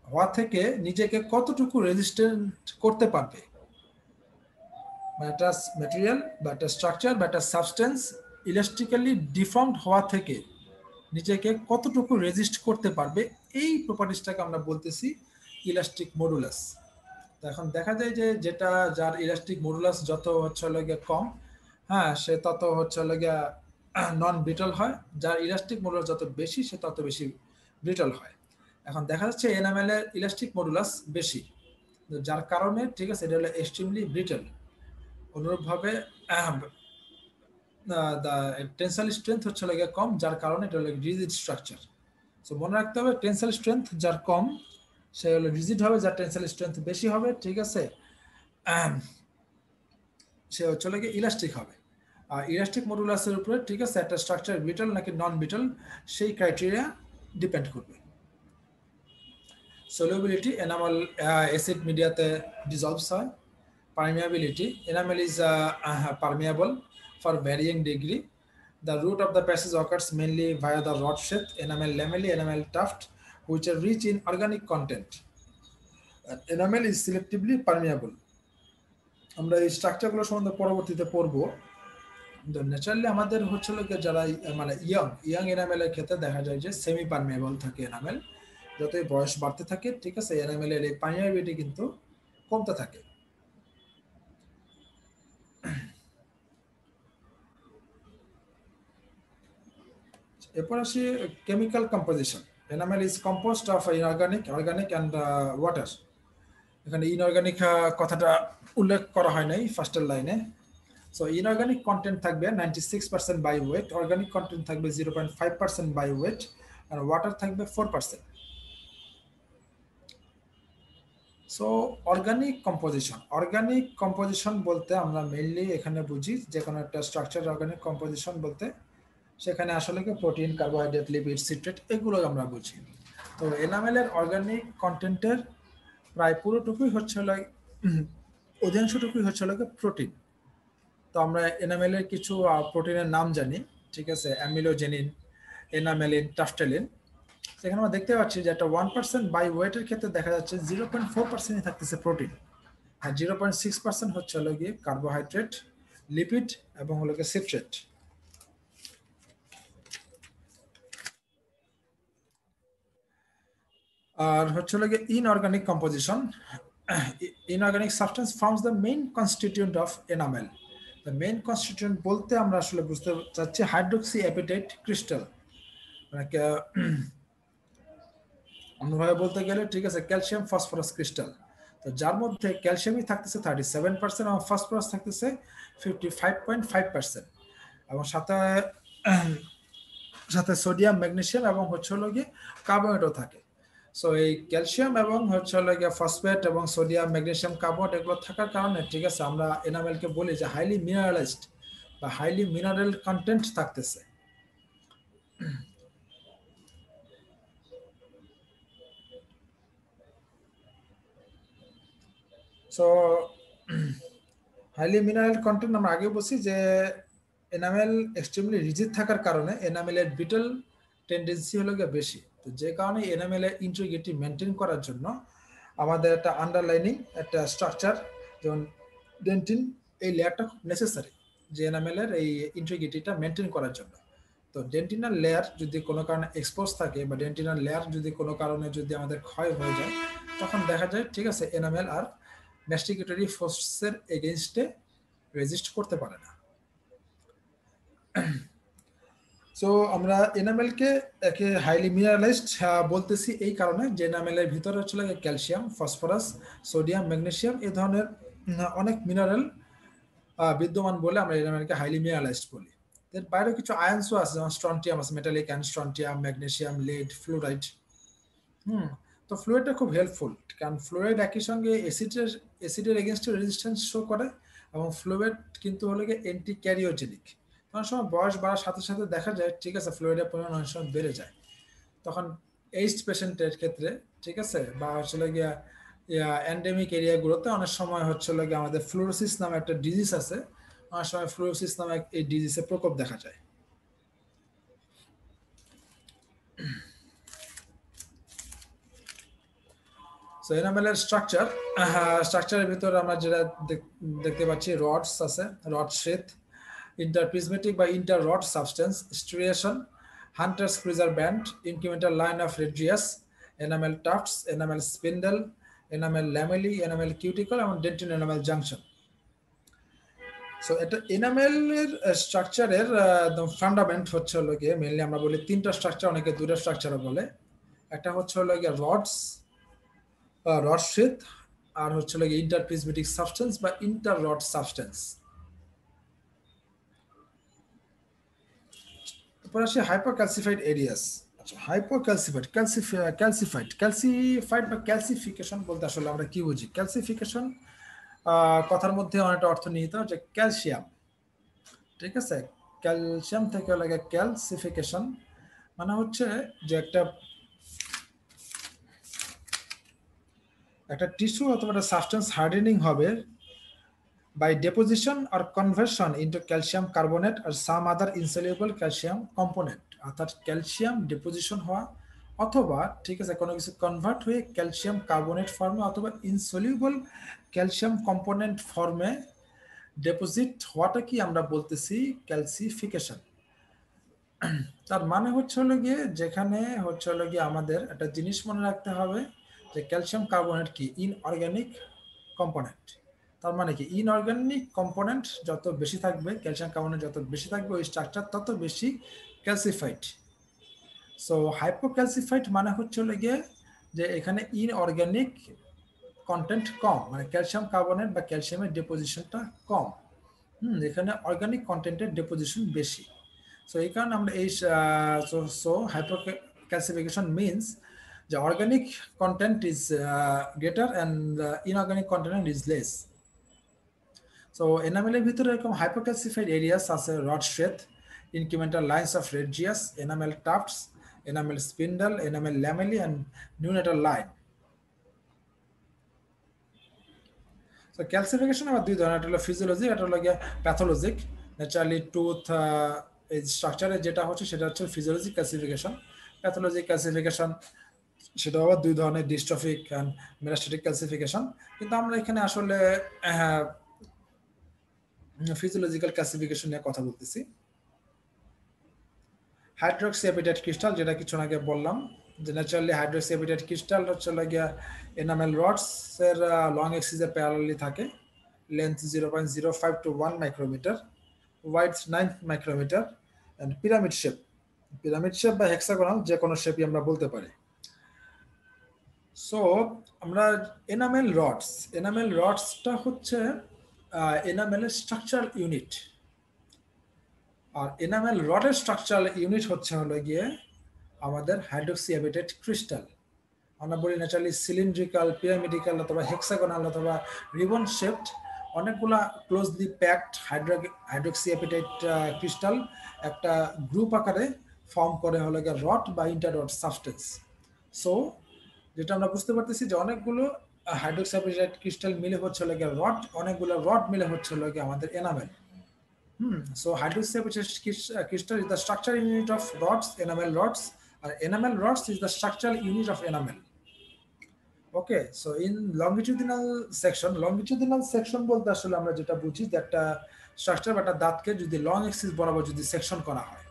হওয়া থেকে নিজেকে কতটুকু রেজিস্ট্যান্ট করতে পারবে, মানে একটা ম্যাটেরিয়াল বা একটা স্ট্রাকচার বা একটা সাবস্টেন্স ইলাস্টিক্যালি ডিফর্মড হওয়া থেকে নিজেকে কতটুকু রেজিস্ট করতে পারবে, এই প্রপার্টিসটাকে আমরা বলতেছি ইলাস্টিক মডুলাস। এখন দেখা যায় যে যেটা যার ইলাস্টিক মডুলাস যত হচ্ছে লাগে কম, হ্যাঁ, সে তত হচ্ছে লাগে নন ব্রিটল হয়, যার ইলাস্টিক মডুলাস যত বেশি সে তত বেশি ব্রিটল হয়। এখন দেখা যাচ্ছে এনামেলের ইলাস্টিক মডুলাস বেশি, যার কারণে ঠিক আছে এটা হলো এক্সট্রিমলি ব্রিটল। অনুরূপভাবে টেনসাইল স্ট্রেংথ হচ্ছে লাগে কম, যার কারণে এটা হলো রিজিড স্ট্রাকচার। সো মনে রাখতে হবে টেনসাইল স্ট্রেংথ যার কম সে হলো রিজিড হবে, যার টেনসাইল স্ট্রেংথ বেশি হবে, ঠিক আছে, সে হচ্ছে লাগে ইলাস্টিক হবে। আর ইলাস্টিক মডুলাসের উপরে ঠিক আছে একটা স্ট্রাকচার ব্রিটল নাকি নন ব্রিটল সেই ক্রাইটেরিয়া ডিপেন্ড করবে। সলিউবিলিটি, এনামেল অ্যাসিড মিডিয়াতে ডিজলভস হয়। Permeability, enamel is permeable for varying degree. The root of the passage occurs mainly via the rod sheath, enamel lamellae, enamel tuft, which are rich in organic content. Enamel is selectively permeable. আমরা এই স্ট্রাকচারগুলো সম্বন্ধে পরবর্তীতে পড়বো। Naturally আমাদের হচ্ছে লোকে যারা মানে ইয়াং এনামেলের ক্ষেত্রে দেখা যায় যে সেমি পারমিয়েবল থাকে এনামেল, যতই বয়স বাড়তে থাকে ঠিক আছে এনামেলের এই পারমিয়াবিলিটি কিন্তু কমতে থাকে। এরপর আসি chemical composition. Enamel is composed of inorganic, organic and water. এখানে ইনঅর্গানিক কথাটা উল্লেখ করা হয় নাই ফার্স্টের লাইনে। সো ইনঅর্গানিক কন্টেন্ট থাকবে 96% বাই ওয়েট, অর্গানিক কন্টেন্ট থাকবে 0.5% বাই ওয়েট, আর ওয়াটার থাকবে 4%। সো অর্গানিক কম্পোজিশন বলতে আমরা মেইনলি এখানে বুঝি যে কোনো একটা স্ট্রাকচার অর্গানিক কম্পোজিশন বলতে সেখানে আসলে কি প্রোটিন, কার্বোহাইড্রেট, লিপিড, সিট্রেট এগুলো আমরা বুঝি। তো এনামেলের অর্গানিক কন্টেন্টের প্রায় পুরোটুকুই হচ্ছে অধিকাংশটুকুই হচ্ছে প্রোটিন। তো আমরা এনামেলের কিছু প্রোটিনের নাম জানি, ঠিক আছে, অ্যামিলোজেনিন, এনামেলিন, টাফটেলিন। সেখানে আমরা দেখতে পাচ্ছি যে একটা 1% বাই ওয়েটের ক্ষেত্রে দেখা যাচ্ছে 0.4% থাকতেছে প্রোটিন, আর 0.6% হচ্ছে হলো গিয়ে কার্বোহাইড্রেট, লিপিড এবং হলো গিয়ে সিট্রেট। আর হচ্ছে হলো গিয়ে inorganic composition. Inorganic substance forms the main constituent of enamel. The main constituent বলতে আমরা আসলে বুঝতে চাচ্ছি হাইড্রোক্সি অ্যাপিটাইট ক্রিস্টাল, মানে অন্যভাবে বলতে গেলে ঠিক আছে ক্যালসিয়াম ফসফরাস ক্রিস্টাল। তো যার মধ্যে ক্যালসিয়ামই থাকতেছে 37% এবং ফসফরাস থাকতেছে 55.5%, এবং সাথে সাথে সোডিয়াম, ম্যাগনেসিয়াম এবং হচ্ছে হলো গিয়ে কার্বোনেটও থাকে। সো এই ক্যালসিয়াম এবং হচ্ছে হলো গিয়ে ফসফেট এবং সোডিয়াম, ম্যাগনেসিয়াম, কার্বোনেট এগুলো থাকার কারণে ঠিক আছে আমরা এনামেলকে বলি যে হাইলি মিনারেলাইজড বা হাইলি মিনারেল কন্টেন্ট থাকতেছে। সো হাইলি মিনারেল কন্টেন্ট আমরা আগে বলছি যে এনামেল এক্সট্রিমলি রিজিড থাকার কারণে এনামেলের ব্রিটল টেন্ডেন্সি হলো গিয়ে বেশি। তো যে কারণে এনামেল এর ইন্টিগ্রিটি মেনটেন করার জন্য আমাদের একটা আন্ডারলাইনিং একটা স্ট্রাকচার যেমন ডেন্টিন এই লেয়ারটা খুব নেসেসারি যে এনামেল এর এই ইন্টিগ্রিটিটা মেনটেন করার জন্য। তো ডেন্টিনাল লেয়ার যদি কোনো কারণে এক্সপোজ থাকে বা ডেন্টিনাল লেয়ার যদি কোনো কারণে যদি আমাদের ক্ষয় হয়ে যায় তখন দেখা যায় ঠিক আছে এনামেল আর ম্যাস্টিকেটরি ফোর্সের এগেইনস্টে রেজিস্ট করতে পারে না। সো আমরা এনামেলকে একে হাইলি মিনারেলাইজড বলতেছি এই কারণে যে এনামেলের ভিতরে হচ্ছে ক্যালসিয়াম, ফসফরাস, সোডিয়াম, ম্যাগনেসিয়াম এই ধরনের অনেক মিনারেল বিদ্যমান বলে আমরা এনামেলকে হাইলি মিনারেলাইজড বলি। এর বাইরেও কিছু আয়নসও আছে যেমন স্ট্রন্টিয়াম আছে, metallic ion, strontium, magnesium, lead, fluoride. তো ফ্লুরাইডটা খুব হেল্পফুল কারণ ফ্লুরাইড একই সঙ্গে অ্যাসিডের এগেনস্টে রেজিস্ট্যান্স শো করে এবং ফ্লুরাইড কিন্তু হলো গিয়ে অ্যান্টি ক্যারিওজেনিক। অনেক সময় বয়স বাড়ার সাথে সাথে দেখা যায় ঠিক আছে ফ্লুরাইডের পরিমাণ অনেক সময় বেড়ে যায়, তখন এইজড পেশেন্টের ক্ষেত্রে ঠিক আছে বা হচ্ছে গিয়া এন্ডেমিক এরিয়াগুলোতে অনেক সময় হচ্ছে গিয়ে আমাদের ফ্লোরোসিস নামে একটা ডিজিজ আছে, অনেক সময় ফ্লোরোসিস নামে এই ডিজিজের প্রকোপ দেখা যায়। সো এনামেলের স্ট্রাকচারের ভিতরে আমরা যেটা দেখতে পাচ্ছি রডস আছে, rod Sheth, interprismatic by inter-rod substance, striation, Hunter's cruiser band, incremental line of Regius, enamel tufts, enamel spindle, enamel lamellae, enamel cuticle, and dentin enamel junction. So এটা এনামেলের স্ট্রাকচারের ফান্ডামেন্ট হচ্ছে হলো গিয়ে মেইনলি আমরা বলি তিনটা স্ট্রাকচার, অনেকে দুটো স্ট্রাকচারও বলে। একটা হচ্ছে হলো গিয়ে রড শেথ, আর হচ্ছে হলো গিয়ে ইন্টারপ্রিজমেটিক সাবস্টেন্স বা ইন্টার-রড সাবস্টেন্স। তারপর আসে হাইপোক্যালসিফাইড এরিয়াস। আচ্ছা, ক্যালসিফাইড বা ক্যালসিফিকেশন বলতে আসলে আমরা কি বুঝি? ক্যালসিফিকেশন কথার মধ্যে অনেকটা অর্থ নিহিত, যে ক্যালসিয়াম, ঠিক আছে, ক্যালসিয়াম থেকে লাগে ক্যালসিফিকেশন মানে হচ্ছে যে একটা টিস্যু অথবা একটা সাবস্টেন্স হার্ডেনিং হবে by deposition or conversion into calcium carbonate or some other insoluble calcium component, অর্থাৎ ক্যালসিয়াম ডিপোজিশন হওয়া অথবা ঠিক আছে কোনো কিছু কনভার্ট হয়ে ক্যালসিয়াম কার্বনেট ফর্মে অথবা ইনসলিউবল ক্যালসিয়াম কম্পোনেন্ট ফর্মে ডিপোজিট হওয়াটা কি আমরা বলতেছি ক্যালসিফিকেশন। তার মানে হচ্ছে হলো গিয়ে যেখানে হচ্ছে হলো গিয়ে আমাদের একটা জিনিস মনে রাখতে হবে যে ক্যালসিয়াম কার্বনেট কি ইনঅর্গানিক কম্পোনেন্ট। তার মানে কি ইনঅর্গানিক কম্পোনেন্ট যত বেশি থাকবে, ক্যালসিয়াম কার্বনেট যত বেশি থাকবে, ওই স্ট্রাকচার তত বেশি ক্যালসিফাইড। সো হাইপোক্যালসিফাইড মানে হচ্ছে গিয়ে যে এখানে ইনঅর্গানিক কন্টেন্ট কম, মানে ক্যালসিয়াম কার্বনেট বা ক্যালসিয়ামের ডিপোজিশনটা কম, এখানে অর্গানিক কন্টেন্টের ডিপোজিশন বেশি। সো এই কারণে আমরা এই হাইপোক্যালসিফিকেশন means the organic content is greater and inorganic content is less. So এনামেলের ভিতরে এরকম হাইপোক্যালসিফাইড এরিয়াস আছে rod Sheth, incremental lines of Regius, enamel tufts, enamel spindle, enamel lamellae and neonatal line. So calcification আবার দুই ধরনের, একটা হলো ফিজিওলজি, একটা হলো প্যাথোলজিক। ন্যাচারালি টুথ স্ট্রাকচারে যেটা হচ্ছে সেটা হচ্ছে ফিজিওলজিক ক্যালসিফিকেশন। প্যাথোলজিক ক্যালসিফিকেশন সেটা আবার দুই ধরনের, ডিস্ট্রফিক অ্যান্ড মেটাস্ট্যাটিক ক্যালসিফিকেশন। কিন্তু আমরা এখানে আসলে ফিজিওলজিক্যাল ক্যালসিফিকেশন নিয়ে কথা বলতেছি। হাইড্রক্সিঅ্যাপিটাইট ক্রিস্টাল, যেটা কিছু আগে বললাম যে ন্যাচারালি হাইড্রক্সিঅ্যাপিটাইট ক্রিস্টাল হচ্ছে লাগিয়া এনামেল রডস এর লং এক্সিসের প্যারালালি থাকে, length 0.05 to 1 micrometre, wide 9 micrometre and pyramid shape বা হেক্সাগোনাল যে কোনো শেপই আমরা বলতে পারি। সো আমরা এনামেল রডসটা হচ্ছে এনামেলের স্ট্রাকচারাল ইউনিট, আর এনামেল রডের স্ট্রাকচারাল ইউনিট হচ্ছে হলো গিয়ে আমাদের হাইড্রক্সিঅ্যাপিটাইট ক্রিস্টাল। আমরা বলি ন্যাচারালি সিলিন্ড্রিক্যাল, পিরামিডিক্যাল অথবা হেক্সাগোনাল অথবা রিবন শেপড অনেকগুলা ক্লোজলি প্যাকড হাইড্রক্সিঅ্যাপিটাইট ক্রিস্টাল একটা গ্রুপ আকারে ফর্ম করে হলো গিয়ে রড বা ইন্টার-রড সাবস্টেন্স। সো যেটা আমরা বুঝতে পারতেছি যে অনেকগুলো হাইড্রক্সিঅ্যাপিটাইট ক্রিস্টাল মিলে হচ্ছে হলো গিয়ে রড, অনেকগুলো রড মিলে হচ্ছে হলো গিয়ে আমাদের enamel. So hydroxyapatite crystal is the structure unit of rods, enamel rods, আর enamel rods is the structural unit of enamel. Okay, so in longitudinal section বলতে আসলে আমরা যেটা বুঝি যে একটা স্ট্রাকচার বা একটা দাঁতকে যদি লং এক্সিস বরাবর যদি সেকশন করা হয়,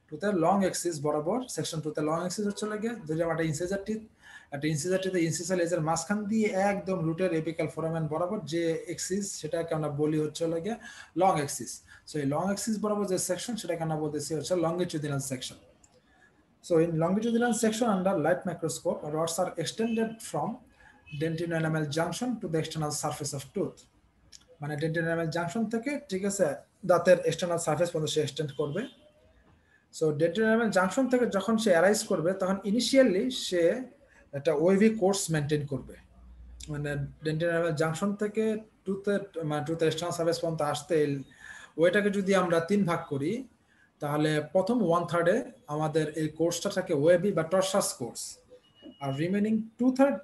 টুথের লং এক্সিস বরাবর সেকশন, টুথের লং এক্সিস হচ্ছে লাগে যদি আমরা একটা ইনসিজার টিথে ইনসিসাল এজের মাঝখান দিয়ে একদম রুটের এপিক্যাল ফোরামেন বরাবর যে এক্সিস সেটাকে আমরা বলি হচ্ছে লাগে লং এক্সিস। সো এই লং এক্সিস বরাবর যে সেকশন সেটাকে আমরা বলতেছি হচ্ছে longitudinal section. So in longitudinal section under light microscope, rods are extended from dentino-enamel junction to the external surface of tooth. মানে dentino-enamel junction থেকে ঠিক আছে দাঁতের external surface পর্যন্ত সে extend করবে। So dentino-enamel junction থেকে যখন সে arise করবে তখন ইনিশিয়ালি সে একটা ওয়েভি কোর্স মেনটেন করবে। মানে dentino-enamel junction থেকে টুথের external surface পর্যন্ত আসতে ওইটাকে যদি আমরা 3 ভাগ করি তাহলে প্রথম 1/3 আমাদের এই কোর্সটা থাকে ওয়েবি বা টর্সাস কোর্স, আর রিমেনিং 2/3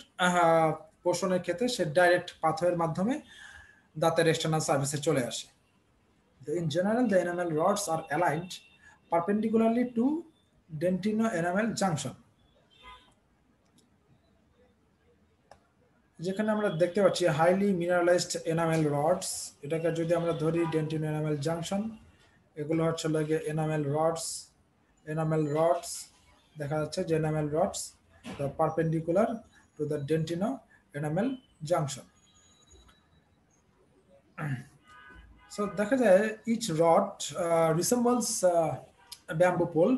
পোর্শনের ক্ষেত্রে সে ডাইরেক্ট পাথওয়ের মাধ্যমে দাঁতের এক্সটার্নাল সার্ফেসে চলে আসে। In general, the enamel rods are aligned perpendicularly to dentino-enamel junction. যেখানে আমরা দেখতে পাচ্ছি হাইলি মিনারেলাইজড এনামেল রডস, এটাকে যদি আমরা ধরি ডেন্টিনো-এনামেল জাংশন, এগুলো হচ্ছে লাগে এনামেল রডস দেখা যাচ্ছে যে enamel rods the perpendicular to the dentino enamel junction. So দেখা যায় each rod resembles bamboo pole,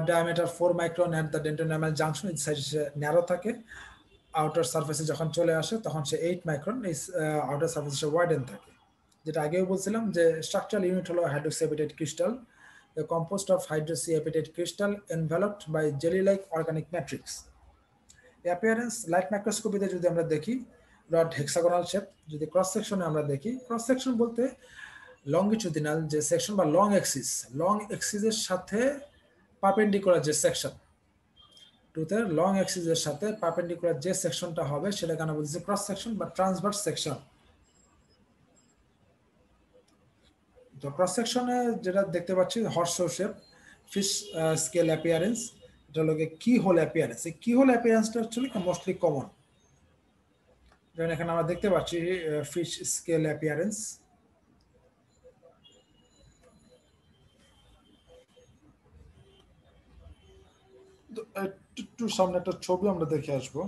diameter 4 micron at the dentino enamel junction, each size narrow থাকে, আউটার সারফেসে যখন চলে আসে তখন সে 8 মাইক্রন এই আউটার সারফেসে ওয়াইডেন থাকে। যেটা আগেও বলছিলাম যে স্ট্রাকচারাল ইউনিট হলো hydroxyapatite crystal, composed of hydroxyapatite crystal enveloped by jelly like organic matrix. Appearance light মাইক্রোস্কোপিতে যদি আমরা দেখি রড হেক্সাগোনাল শেপ, যদি ক্রস সেকশনে আমরা দেখি, ক্রস সেকশন বলতে লঙ্গিটিউডিনাল যে সেকশন বা লং এক্সিসের সাথে পারপেন্ডিকুলার যে সেকশন, টুথের লং এক্সিসের সাথে পারপেন্ডিকুলার যে সেকশনটা হবে সেটাকে আমরা বলছি ক্রস সেকশন বা ট্রান্সভার্স সেকশন। তো ক্রস সেকশনে যেটা দেখতে পাচ্ছি হর্সো শেপ, ফিশ স্কেল অ্যাপিয়ারেন্স, এটা হলো কি হোল অ্যাপিয়ারেন্স। এই কি হোল অ্যাপিয়ারেন্সটা হচ্ছে মোস্টলি কমন, যেমন এখানে আমরা দেখতে পাচ্ছি ফিশ স্কেল অ্যাপিয়ারেন্স। একটু সামনে একটা ছবি আমরা দেখে আসবো।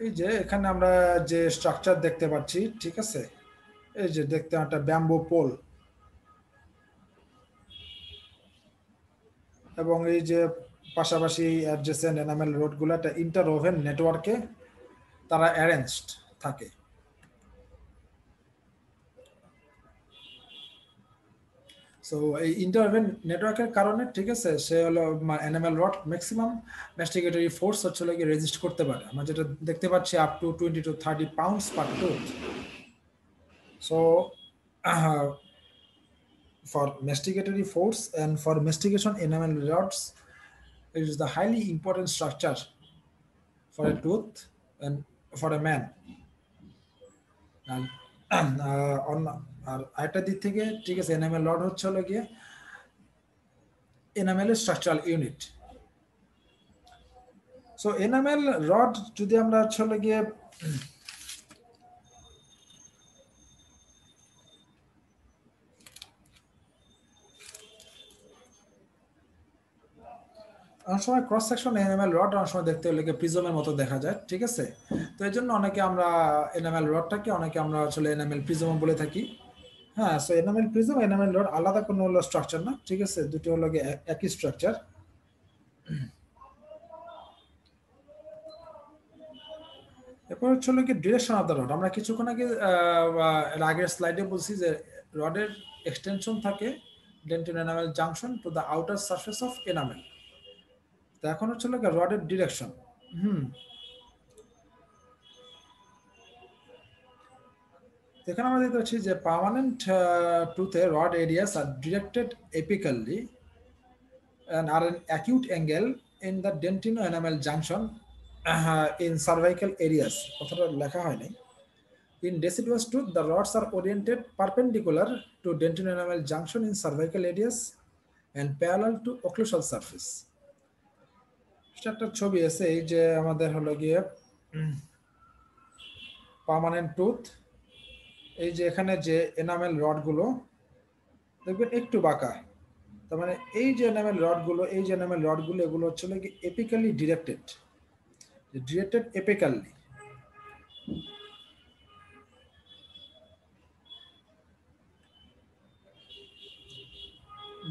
এই যে এখানে আমরা যে স্ট্রাকচার দেখতে পাচ্ছি, ঠিক আছে, এই যে দেখতে একটা ব্যাম্বু পোল, এবং এই যে পাশাপাশি অ্যাডজেসেন্ট এনামেল রোডগুলো একটা ইন্টারওভেন নেটওয়ার্কে তারা অ্যারেঞ্জড থাকে। সো এই ইন্টারওভেন নেটওয়ার্কের কারণে ঠিক আছে সে হলো এনামেল রড ম্যাক্সিমাম ম্যাস্টিগেটরি ফোর্স হচ্ছে লাগে রেজিস্ট করতে পারে। আমরা যেটা দেখতে পাচ্ছি up to 20 to 30 pounds per tooth. So for masticatory force and for mastication, enamel rods is the highly important structure for a tooth and for a man. And আর আরেকটা দিক থেকে ঠিক আছে এনামেল রড হচ্ছে হলো গিয়ে এনামেলের structural unit. So enamel rod যদি আমরা হচ্ছে হলো গিয়ে অনেক সময় ক্রস সেকশন এনামেল রড অনেক সময় দেখতে হলে প্রিজমের মতো দেখা যায়, ঠিক আছে। তো এই জন্য অনেকে আমরা এনামেল রডটাকে অনেকে আমরা আসলে এনামেল প্রিজম বলে থাকি। হ্যাঁ, so enamel prism enamel rod আলাদা কোনো হলো স্ট্রাকচার না, ঠিক আছে, দুটো হলো একই স্ট্রাকচার। এরপর হচ্ছে হলো কি ডিরেকশন অফ দ্য রড। আমরা কিছুক্ষণ আগে আগের স্লাইডে বলছি যে রডের এক্সটেনশন থাকে dentino enamel junction to the outer surface of enamel. তো এখন হচ্ছে হলো রডের ডিরেকশন। এখানে আমরা দেখতে পাচ্ছি যে পার্মানেন্ট টুথে rod areas are directed apically and are an acute angle in the dentino-enamel junction in cervical areas. কথাটা লেখা হয় নাই, In deciduous tooth, the rods are oriented perpendicular to dentine-enamel junction in cervical areas and parallel to occlusal surface. এটা একটা ছবি আছে এই যে আমাদের হলো গিয়ে পার্মানেন্ট টুথ, এই যে এখানে যে এনামেল রডগুলো দেখবেন একটু বাঁকা, তার মানে এই যে এনামেল রডগুলো এগুলো হচ্ছে কি এপিক্যালি ডিরেক্টেড এপিক্যালি।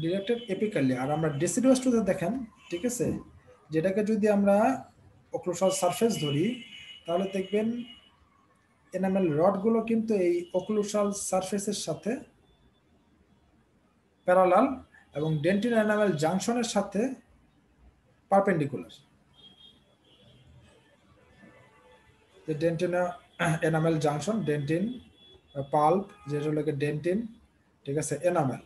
ডিরেক্টেড এপিক্যালি। আর আমরা ডেসিডুয়াস টুথে দেখেন, ঠিক আছে, যেটাকে যদি আমরা ওক্লুসাল সারফেস ধরি তাহলে দেখবেন এনামেল রডগুলো কিন্তু এই ওক্লুসাল সারফেসের সাথে প্যারালাল এবং ডেন্টিন এনামেল জাংশনের সাথে পারপেন্ডিকুলার। যে dentine enamel junction, dentine pulp যেটা হলো ডেন্টিন, ঠিক আছে, এনামেল।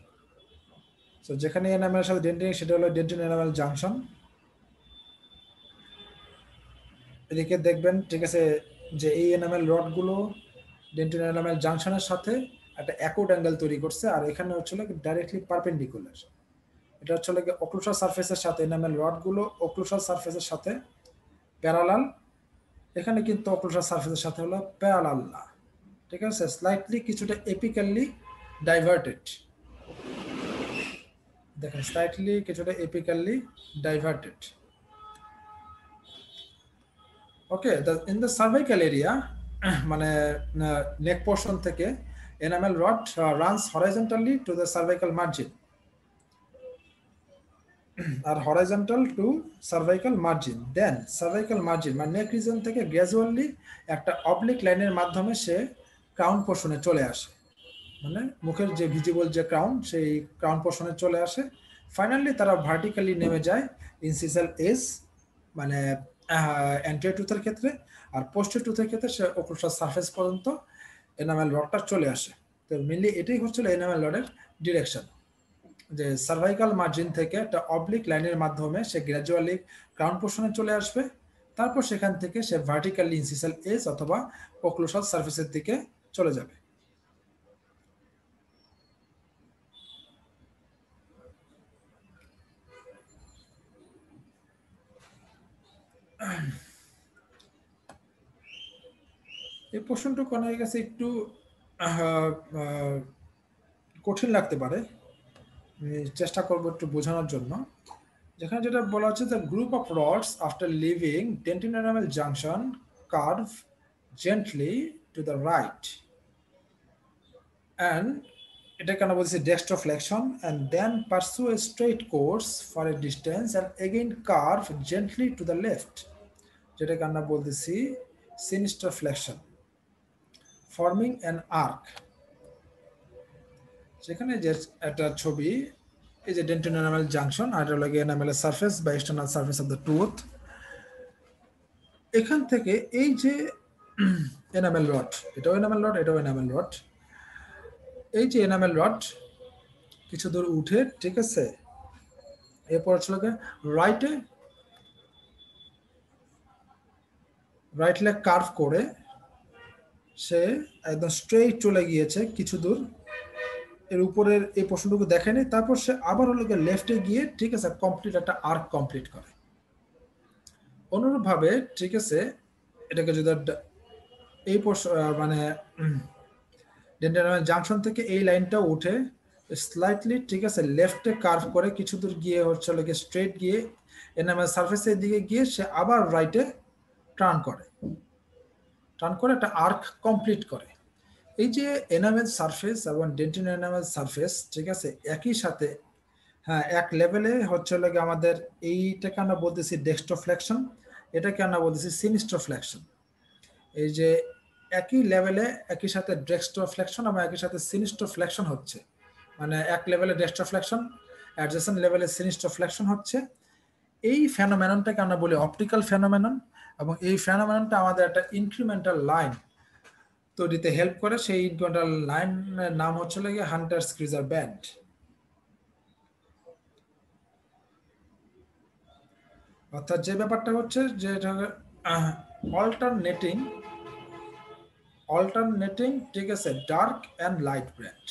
সো যেখানে এনামেলের সাথে ডেন্টিন সেটা হলো ডেন্টিন এনামেল জাংশন। এদিকে দেখবেন, ঠিক আছে, যে এই এনামেল রডগুলো ডেন্টিন এনামেল জাংশনের সাথে একটা অ্যাকুট অ্যাঙ্গেল তৈরি করছে, আর এখানে হচ্ছে ডাইরেক্টলি পারপেন্ডিকুলার। এটা হচ্ছে ওক্লুসাল সারফেসের সাথে এনামেল রডগুলো ওক্লুসাল সারফেসের সাথে প্যারালাল, এখানে কিন্তু ওক্লুসাল সারফেসের সাথে হলো প্যারালাল না, ঠিক আছে, স্লাইটলি কিছুটা এপিক্যালি ডাইভার্টেড। দেখেন স্লাইটলি কিছুটা apically diverted. Okay, in the cervical area মানে নেক পোর্শন থেকে enamel rod runs horizontally to the cervical margin are horizontal to cervical margin, then cervical margin মানে নেক রিজন থেকে gradually একটা oblique লাইনের মাধ্যমে সে crown পোর্শনে চলে আসে, মানে মুখের যে ভিজিবল যে ক্রাউন সেই ক্রাউন পোর্শনে চলে আসে। ফাইনালি তারা ভার্টিক্যালি নেমে যায় ইনসিসাল এজ মানে অ্যান্টিরিয়র টুথের ক্ষেত্রে, আর পোস্টেরিয়র টুথের ক্ষেত্রে সে ওক্লুসাল সারফেস পর্যন্ত এনামেল রডটা চলে আসে। তো মেনলি এটাই হচ্ছিল এনামেল রডের ডিরেকশন, যে সার্ভাইকাল মার্জিন থেকে একটা অবলিক লাইনের মাধ্যমে সে গ্র্যাজুয়ালি ক্রাউন পোর্শনে চলে আসবে, তারপর সেখান থেকে সে ভার্টিক্যালি ইনসিসাল এজ অথবা ওক্লুসাল সারফেসের দিকে চলে যাবে। এই প্রশ্নটুকু অনেকের কাছে একটু কঠিন লাগতে পারে, চেষ্টা করবো একটু বোঝানোর জন্য। যেখানে যেটা বলা হচ্ছে, the group of rods after leaving dentin enamel junction curve gently to the right and এটাকে আমরা বলছি dextroflexion and then pursue a straight course for a distance and again curve gently to the left, যেটাকে আমরা বলতেছি সিনিস্টারফ্লেকশন forming an arc. সেখানে যে একটা ছবি, এই যে ডেন্টিন এনামেল জাংশন আর এটা লাগে এনামেলের সারফেস বা external surface of the tooth, এখান থেকে এই যে এনামেল রড, এটাও এনামেল রড, এটাও এনামেল রড, এই যে এনামেল রড কিছু দূর উঠে, ঠিক আছে, এরপর হচ্ছে রাইটে রাইট লেগ কার্ভ করে সে একদম স্ট্রেইট চলে গিয়েছে কিছু দূর, এর উপরের এই পোর্শনটুকু দেখেনি, তারপর সে আবার হলো লেফটে গিয়ে, ঠিক আছে, কমপ্লিট একটা আর্ক কমপ্লিট করে। অনুরূপভাবে, ঠিক আছে, এটাকে যদি এই মানে ডেন্টাল জাংশন থেকে এই লাইনটা উঠে স্লাইটলি, ঠিক আছে, লেফটে কার্ভ করে কিছু দূর গিয়ে হচ্ছে স্ট্রেট গিয়ে এনামেল সারফেসের দিকে গিয়ে সে আবার রাইটে টার্ন করে একটা আর্ক কমপ্লিট করে। এই যে এনামেল সারফেস এবং ডেন্টিন এনামেল সারফেস, ঠিক আছে, একই সাথে, হ্যাঁ, এক লেভেলে হচ্ছে আমাদের এইটাকে আমরা বলতেছি ডেক্সট্রোফ্লেকশন, এটাকে আমরা বলতেছি সিনিস্ট্রোফ্লেকশন। এই যে একই লেভেলে একই সাথে ডেক্সট্রোফ্লেকশন এবং একই সাথে সিনিস্ট্রোফ্লেকশন হচ্ছে, মানে এক লেভেলে ডেক্সট্রোফ্লেকশন, অ্যাডজেসেন্ট লেভেলে সিনিস্ট্রোফ্লেকশন হচ্ছে। এই ফেনোমেননটাকে আমরা বলি অপটিক্যাল ফেনোমেনন, এবং এই ফেনোমেননটা আমাদের একটা ইনক্রিমেন্টাল লাইন তৈরিতে হেল্প করে। সেই ইনক্রিমেন্টাল লাইনের নাম হচ্ছে হান্টারস ক্রিজার ব্যান্ড। অর্থাৎ যে ব্যাপারটা হচ্ছে যে অল্টারনেটিং অল্টারনেটিং, ঠিক আছে, dark and light band,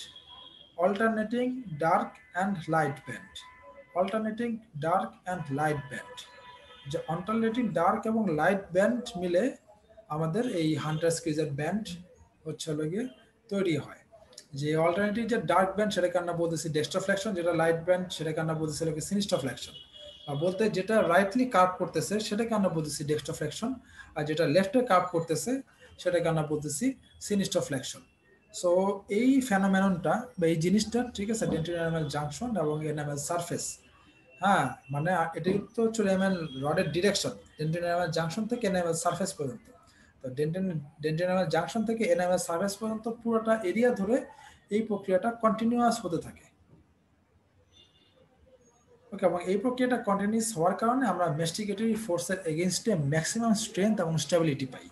alternating dark and light band, alternating dark and light band. যে অল্টারনেটিং ডার্ক এবং লাইট ব্যান্ড মিলে আমাদের এই হান্টার স্ক্রিজার ব্যান্ড হচ্ছে হলো গিয়ে তৈরি হয়। যে অল্টারনেটিভ যে ডার্ক ব্যান্ড সেটাকে আমরা বলতেছি ডেস্ট্রোফ্লেকশন, যেটা লাইট ব্যান্ড সেটাকে আমরা বলতেছি সিনিস্টোফ্লেকশন। আর বলতে যেটা রাইটলি কার্ভ করতেছে সেটাকে আমরা বলতেছি ডেস্ট্রোফ্লেকশন, আর যেটা লেফটে কার্ভ করতেছে সেটাকে আমরা বলতেছি সিনিস্টোফ্লেকশন। সো এই ফেনোমেননটা বা এই জিনিসটা, ঠিক আছে, ডেন্টাল এনামেল জাংশন এবং এনামেল সারফেস, হ্যাঁ, মানে এটি তো হচ্ছে এনামেল রডের ডিরেকশন ডেন্টাল এনামেল জাংশন থেকে এনামেল সারফেস পর্যন্ত। তো ডেন্টাল এনামেল জাংশন থেকে এনামেল সারফেস পর্যন্ত পুরোটা এরিয়া ধরে এই প্রক্রিয়াটা কন্টিনিউয়াস হতে থাকে। ওকে, এবং এই প্রক্রিয়াটা কন্টিনিউয়াস হওয়ার কারণে আমরা মেস্টিগেটরি ফোর্সের এগেইনস্টে ম্যাক্সিমাম স্ট্রেংথ এবং স্টেবিলিটি পাই।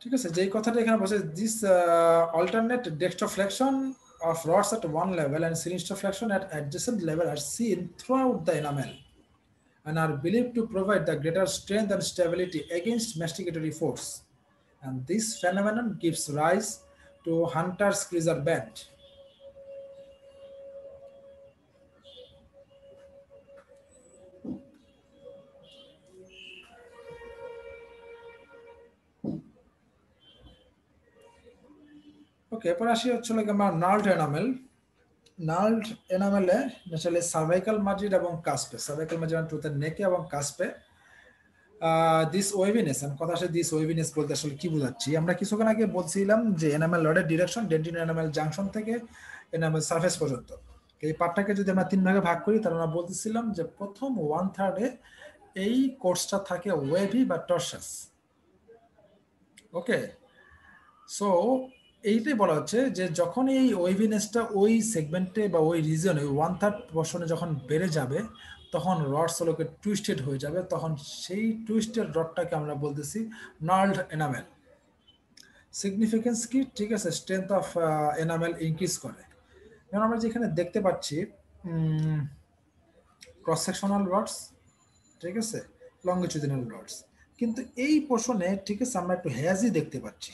ঠিক আছে, যেই কথাটা এখানে বলছে, this alternate dextroflexion of rods at one level and sinistoflexion at adjacent level are seen throughout the enamel and are believed to provide the greater strength and stability against masticatory force. And this phenomenon gives rise to Hunter's creaser band. Okay, এরপর আসি হচ্ছে আমার gnarled enamel. Gnarled এনামেলে naturally cervical margin এবং কাস্পে, cervical margin টুথের নেকে এবং কাস্পে this waviness, আমি কথা আসে দিস ওয়েভিনেস বলতে আসলে কি বোঝাচ্ছি, আমরা কিছুক্ষণ আগে বলছিলাম যে এনামেল রডের ডিরেকশন ডেন্টিন এনামেল জাংশন থেকে এনামেল সারফেস পর্যন্ত। এই পার্টটাকে যদি আমরা 3 ভাগে ভাগ করি তাহলে আমরা বলতেছিলাম যে প্রথম 1/3 এই কোর্সটা থাকে ওয়েভি বা টর্সাস। ওকে, সো এইটাই বলা হচ্ছে যে যখন এই ওয়েভিনেসটা ওই সেগমেন্টে বা ওই রিজনে 1/3 পোর্শনে যখন বেড়ে যাবে তখন রডস হলোকে টুইস্টেড হয়ে যাবে, তখন সেই টুইস্টেড রডটাকে আমরা বলতেছি নার্লড এনামেল। সিগনিফিকেন্স কি, ঠিক আছে, স্ট্রেংথ অফ এনামেল ইনক্রিজ করে। যেমন আমরা যেখানে দেখতে পাচ্ছি ক্রস সেকশনাল রডস, ঠিক আছে, লঙ্গিচুডিনাল রডস, কিন্তু এই পোর্শনে, ঠিক আছে, আমরা একটু হ্যাজি দেখতে পাচ্ছি।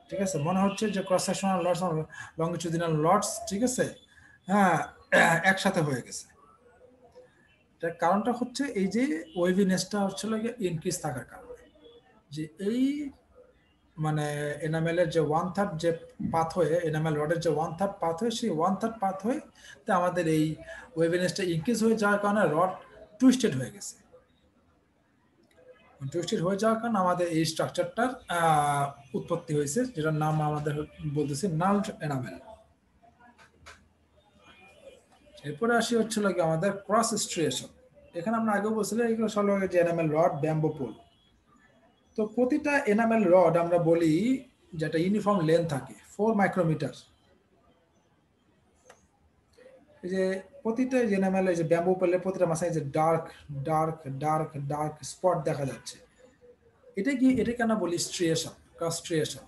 ঠিক আছে, মনে হচ্ছে যে ক্রস সেকশনাল লটস আর লঙ্গিচুডিনাল লটস, ঠিক আছে, হ্যাঁ, একসাথে হয়ে গেছে। তার কারণটা হচ্ছে এই যে ওয়েভিনেসটা হচ্ছে ইনক্রিজ থাকার কারণে, যে এই মানে এনামেলের যে 1/3 যে পাথওয়ে, এনামেল রডের যে 1/3 পাথওয়ে, সেই 1/3 পাথওয়েতে আমাদের এই ওয়েভিনেসটা ইনক্রিজ হয়ে যাওয়ার কারণে রড টুইস্টেড হয়ে গেছে। টুইস্টেড হয়ে যাওয়ার কারণে আমাদের এই স্ট্রাকচারটার উৎপত্তি হয়েছে, যেটার নাম আমাদের বলতেছি নাল্ড এনামেল। এরপরে আসি হচ্ছিল কি আমাদের ক্রস স্ট্রিয়েশন। এখানে আমরা আগেও বলছিলাম এগুলো সব যে এনামেল রড, ব্যাম্বো পোল। তো প্রতিটা এনামেল রড আমরা বলি যেটা ইউনিফর্ম লেন্থ থাকে 4 মাইক্রোমিটার। এই যে প্রতিটা এনামেল, এই যে ব্যাম্বো পোলের প্রতিটা মাথায় যে dark dark dark dark spot দেখা যাচ্ছে, এটা কি, এটাকে আমরা বলি স্ট্রিয়েশন, ক্রস স্ট্রিয়েশন।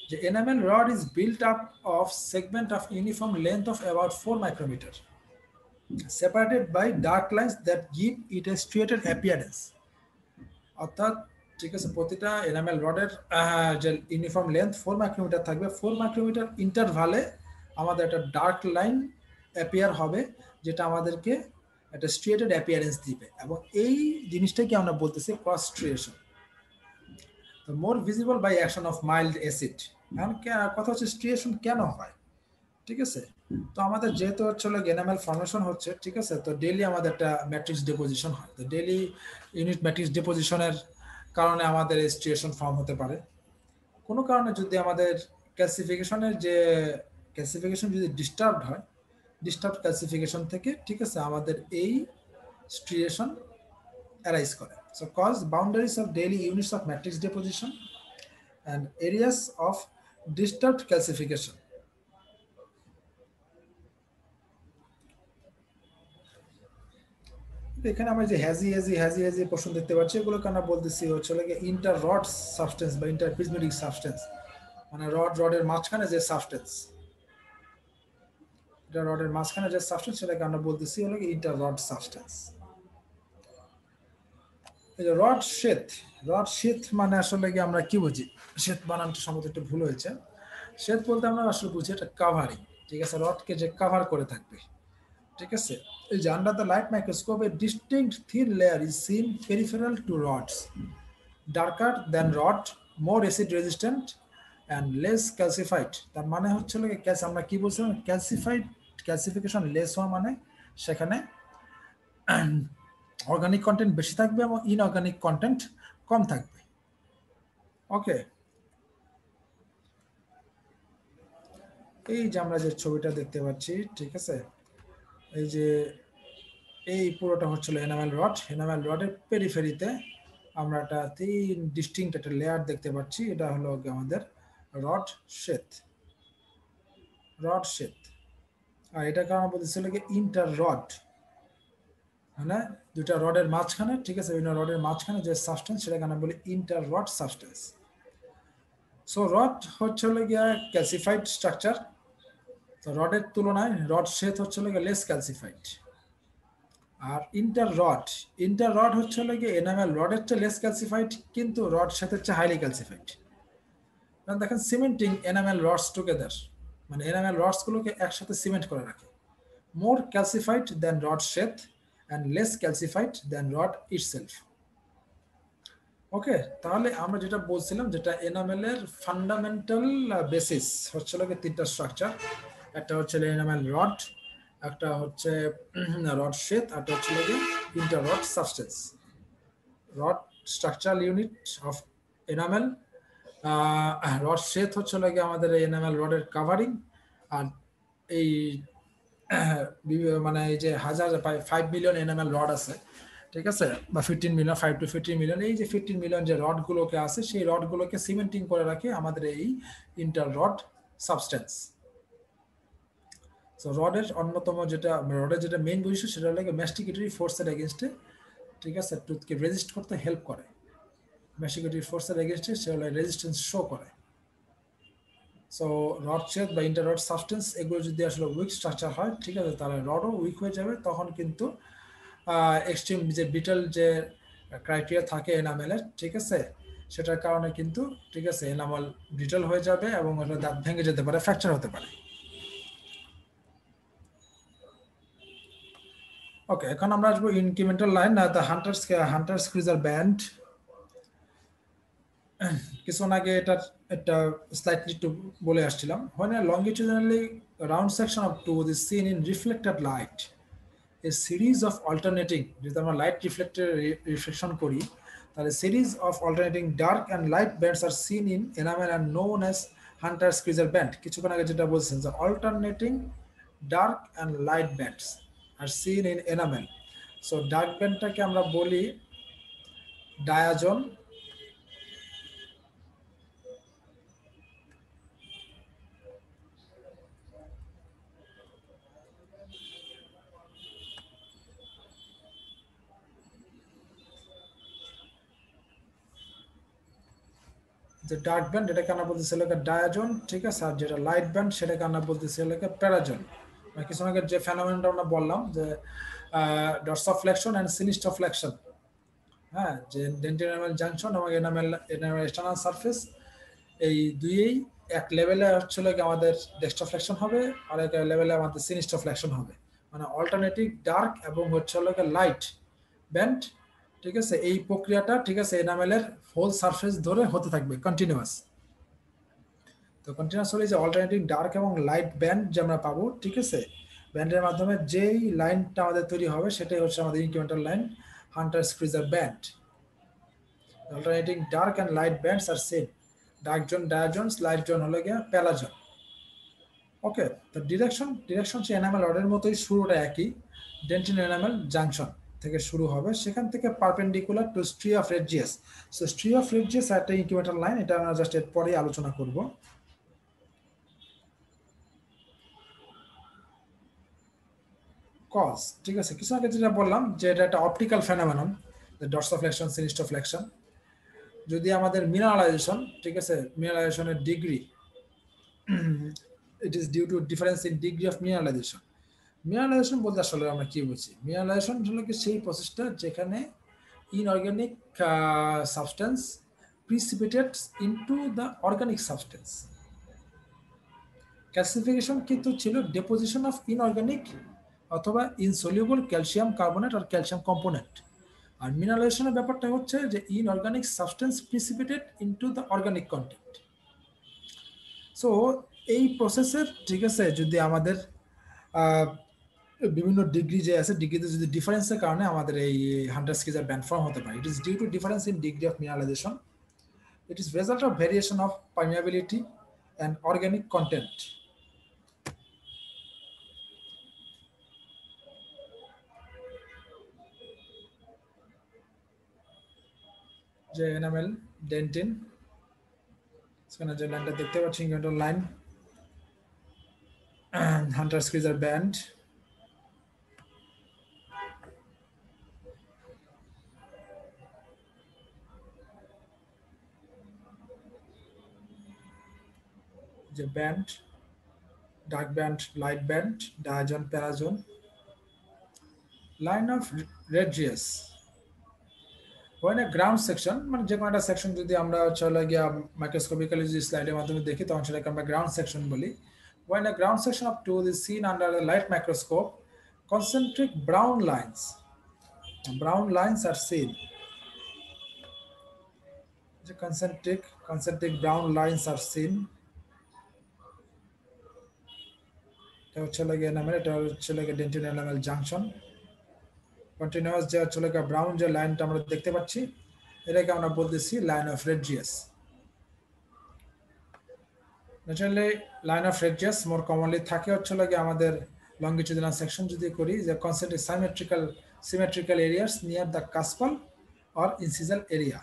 যে enamel rod is built up of segment of uniform length of about 4 micrometre separated by dark lines that give it a striated appearance. অর্থাৎ, ঠিক আছে, প্রতিটা এনামেল রডের যে ইউনিফর্ম লেন্থ 4 মাইক্রোমিটার থাকবে, 4 মাইক্রোমিটার ইন্টারভালে আমাদের একটা ডার্ক লাইন অ্যাপিয়ার হবে, যেটা আমাদেরকে একটা স্ট্রিয়েটেড অ্যাপিয়ারেন্স দিবে, এবং এই জিনিসটাকে আমরা বলতেছি cross striation. More visible by action of mild acid. এখন কথা হচ্ছে স্ট্রিয়েশন কেন হয়, ঠিক আছে। তো আমাদের যেহেতু হচ্ছে এনামেল ফর্মেশন হচ্ছে, ঠিক আছে, তো ডেইলি আমাদের একটা ম্যাট্রিক্স ডিপোজিশন হয়, তো ডেইলি ইউনিট ম্যাট্রিক্স ডিপোজিশনের কারণে আমাদের স্ট্রিয়েশন ফর্ম হতে পারে। কোনো কারণে যদি আমাদের ক্যালসিফিকেশনের যে ক্যালসিফিকেশন যদি ডিস্টার্বড হয়, ডিস্টার্ব ক্যালসিফিকেশন থেকে, ঠিক আছে, আমাদের এই স্ট্রিয়েশন অ্যারাইজ করে। So cos boundaries of daily units of matrix deposition and areas of disturbed calcification. এখানে আমরা যে হ্যাজি হ্যাজি হ্যাজি হ্যাজি পোর্শন দেখতে পাচ্ছি, এগুলোকে আমরা বলতেছি হচ্ছে ইন্টার রড সাবস্টেন্স বা ইন্টার প্রিজমেটিক সাবস্টেন্স, মানে রডের মাঝখানে যে সাবস্টেন্স, এটা রডের মাঝখানে যে সাবস্টেন্স সেটাকে আমরা বলতেছি হলো ইন্টার রড সাবস্টেন্স। এই যে রড শেথ মানে আসলে কি আমরা কি বুঝি? শেথ বানানটা সম্ভবত একটু ভুল হয়েছে। শেথ বলতে আমরা আসলে বুঝি এটা কাভারিং, ঠিক আছে, রডকে যে কাভার করে থাকবে, ঠিক আছে। এই যে under the light microscope a distinct thin layer is seen peripheral to rods, darker than rod, more acid resistant and less calcified. তার মানে হচ্ছে আমরা কি বলছিলাম, ক্যালসিফাইড, ক্যালসিফিকেশন লেস হওয়া মানে সেখানে অর্গানিক কন্টেন্ট বেশি থাকবে এবং ইনঅর্গানিক কন্টেন্ট কম থাকবে। ওকে, এই যে আমরা যে ছবিটা দেখতে পাচ্ছি, ঠিক আছে, এই যে এই পুরোটা হচ্ছিল এনামেল রড। এনামেল রডের পেরিফেরিতে আমরা একটা তিন ডিস্টিংক্ট একটা লেয়ার দেখতে পাচ্ছি, এটা হলো আমাদের রড শেথ। রড শেথ, আর এটাকে আমরা বলতেছিল কি ইন্টার রড, মানে দুটা রডের মাঝখানে, ঠিক আছে, বিভিন্ন রডের মাঝখানে যে সাবস্টেন্স সেটাকে আমরা বলি inter rod substance. So rod হচ্ছে হলো গিয়া ক্যালসিফাইড স্ট্রাকচার, তো রডের তুলনায় রড শেথ হচ্ছে হলো গিয়া লেস ক্যালসিফাইড। আর ইন্টার রড হচ্ছে হলো গিয়ে এনামেল রডের চেয়ে লেস ক্যালসিফাইড, কিন্তু রড শেথের চেয়ে হাইলি ক্যালসিফাইড। দেখেন সিমেন্টিং এনামেল রডস টুগেদার, মানে এনামেল রডসগুলোকে একসাথে সিমেন্ট করে রাখে। More calcified than rod sheath and less calcified than rod itself. Okay, তাহলে আমরা যেটা বলছিলাম, যেটা এনামেলের ফান্ডামেন্টাল বেসিস হচ্ছে তিনটা স্ট্রাকচার, একটা হচ্ছে এনামেল রড, একটা হচ্ছে রড শেথ, আর একটা হচ্ছে inter rod substance. Rod structural unit of enamel, rod Sheth হচ্ছে আমাদের এনামেল রডের কাভারিং, আর এই মানে এই যে হাজার 5 মিলিয়ন এনএমএল রড আছে, ঠিক আছে, বা 15 মিলিয়ন, 5 to 15 মিলিয়ন, এই যে 15 মিলিয়ন যে রডগুলোকে আছে, সেই রডগুলোকে সিমেন্টিং করে রাখে আমাদের এই ইন্টার রড সাবস্টেন্স। সো রডের অন্যতম যেটা, রডের যেটা মেইন বৈশিষ্ট্য সেটা হলো ম্যাস্টিকেটরি ফোর্সের এগেনস্টে, ঠিক আছে, টুথকে রেজিস্ট করতে হেল্প করে। ম্যাস্টিকেটরি ফোর্সের এগেনস্টে সে হলো রেজিস্ট্যান্স শো করে। সো রড শেপ বা ইন্টার রড সাবস্টেন্স এগুলো যদি আসলে উইক স্ট্রাকচার হয়, ঠিক আছে, তাহলে রডও উইক হয়ে যাবে, তখন কিন্তু এক্সট্রিম যে বিটল যে ক্রাইটেরিয়া থাকে এনামেলের, ঠিক আছে, সেটার কারণে কিন্তু, ঠিক আছে, এনামেল ব্রিটল হয়ে যাবে এবং ওটা দাঁত ভেঙে যেতে পারে, ফ্র্যাকচার হতে পারে। ওকে, এখন আমরা আসবো incremental line, the Hunter Schreger band. কিছুক্ষণ আগে এটা স্লাইটলি একটু বলে আসছিলাম। when a longitudinally round section of tooth is seen in reflected light, a series of alternating, যদি আমরা লাইট রিফ্লেকশন করি, তাহলে series of alternating dark and light bands are seen in enamel and known as Hunter Schreger band. কিছুক্ষণ আগে যেটা বলছেন যে alternating dark and light bands are seen in enamel. So dark ব্যান্ডটাকে আমরা বলি ডায়াজন, যে ডার্ক ব্যান্ড এটাকে আমরা বলতেছি ডায়াজন, ঠিক আছে, আর যেটা লাইট ব্যান্ড সেটাকে আমরা বলতেছি প্যারাজন। কিছু আগে যে ফেনোমেননটা আমরা বললাম যে ডরসোফ্লেকশন অ্যান্ড সিনিস্টোফ্লেকশন, হ্যাঁ, যে ডেন্টাল এনামেল জাংশন এবং এনামেল এক্সটার্নাল সারফেস, এই দুইয়েই এক লেভেলে হচ্ছে আমাদের ডেক্সট্রোফ্লেকশন হবে, আর এক লেভেলে আমাদের সিনিস্টোফ্লেকশন হবে, মানে অল্টারনেটিভ ডার্ক এবং হচ্ছে লাইট ব্যান্ড, ঠিক আছে, এই প্রক্রিয়াটা, ঠিক আছে, এনামেলের হোল সারফেস ধরে হতে থাকবে কন্টিনিউয়াস। তো কন্টিনিউয়াস হলে যে অল্টারনেটিভ ডার্ক এবং লাইট ব্যান্ড যে আমরা পাবো, ঠিক আছে, ব্যান্ডের মাধ্যমে যেই লাইনটা আমাদের তৈরি হবে সেটাই হচ্ছে আমাদের incremental line, Hunter Schreger band. Alternating dark and light bands are same, dark zone diazones, light zone হলো গিয়া প্যালাজন। ওকে, তো ডিরেকশন সে এনামেল রডের মতোই, শুরুটা একই, ডেন্টিন এনামেল জাংশন থেকে শুরু হবে, সেখান থেকে perpendicular to striae of Retzius. So striae of Retzius একটা ইনক্রিমেন্টাল লাইন, এটা আমরা জাস্ট এর পরেই আলোচনা করব। কজ, ঠিক আছে, কিছু আগে যেটা বললাম যে এটা একটা অপটিক্যাল ফেনোমেনন, ডরসোফ্লেকশন সিনিস্টোফ্লেকশন। যদি আমাদের মিনারালাইজেশন, ঠিক আছে, মিনারালাইজেশনের degree, it is due to difference in degree of mineralisation. Mineralisation বলতে আসলে আমরা কি বুঝি? মিনারালাইজেশন হলো কি সেই প্রসেসটা যেখানে inorganic substance precipitates into the organic substance. Calcification কিন্তু ছিল ডেপোজিশন অফ ইনঅর্গানিক অথবা ইনসলিউবল ক্যালসিয়াম কার্বনেট আর ক্যালসিয়াম কম্পোনেন্ট। আর মিনারেশনের ব্যাপারটা হচ্ছে যে inorganic substance precipitate into the organic content. So এই প্রসেসের ঠিক আছে যদি আমাদের বিভিন্ন ডিগ্রি যে আছে ডিগ্রিতে যদি ডিফারেন্সের কারণে আমাদের এই হান্টার স্কিজার ব্যান্ড ফর্ম হতে পারে। It is due to difference in degree of mineralisation. It is result of variation of permeability and organic content. যে এনামেল ডেন্টিন সেখানে যে লাইনটা দেখতে পাচ্ছি contour line Hunter Schreger band যে band dark band light band diazone parazone line of Retzius when a ground section মানে যে কোনো একটা সেকশন যদি আমরা চলে গিয়া মাইক্রোস্কোপিক্যালি যদি স্লাইডের মাধ্যমে দেখি তখন সেটাকে আমরা গ্রাউন্ড সেকশন বলি। when a ground section of tool is seen under a light microscope concentric brown lines are seen. The concentric brown lines are seen. এটা হচ্ছে লাগে এনামেল, এটা হচ্ছে লাগে ডেন্টিন এনামেল জাংশন। কন্টিনিউয়াস যে হচ্ছে লাগে ব্রাউন যে লাইনটা আমরা দেখতে পাচ্ছি এটাকে আমরা বলতেছি line of Retzius. Naturally line of Retzius more commonly থাকে হচ্ছে লাগে আমাদের লঙ্গিটিউডিনাল সেকশন যদি করি যে concentric symmetrical areas near the cuspal or incisal area.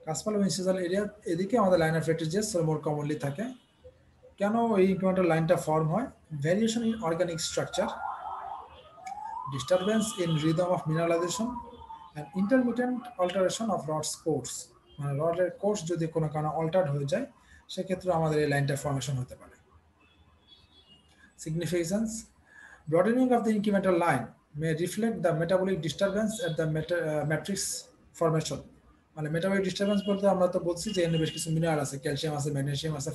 Cuspal ও ইনসিজাল এরিয়া এদিকে আমাদের line of Retzius more commonly থাকে। কেন এই ইনক্রিমেন্টাল লাইনটা ফর্ম হয়? Variation in organic structure, disturbance in rhythm of mineralization and intermittent alteration of rod's course। মানে রডের কোর্স যদি কোনো কারণে অল্টার্ড হয়ে যায় সেক্ষেত্রে আমাদের এই লাইনটা ফর্মেশন হতে পারে। Significance: broadening of the incremental line may reflect the metabolic disturbance at the matrix formation। মানে মেটাবলিক ডিস্টারবেন্স বলতে আমরা তো বলছি যে এখানে বেশ কিছু মিনারেল আছে, ক্যালসিয়াম আছে, ম্যাগনেসিয়াম আছে,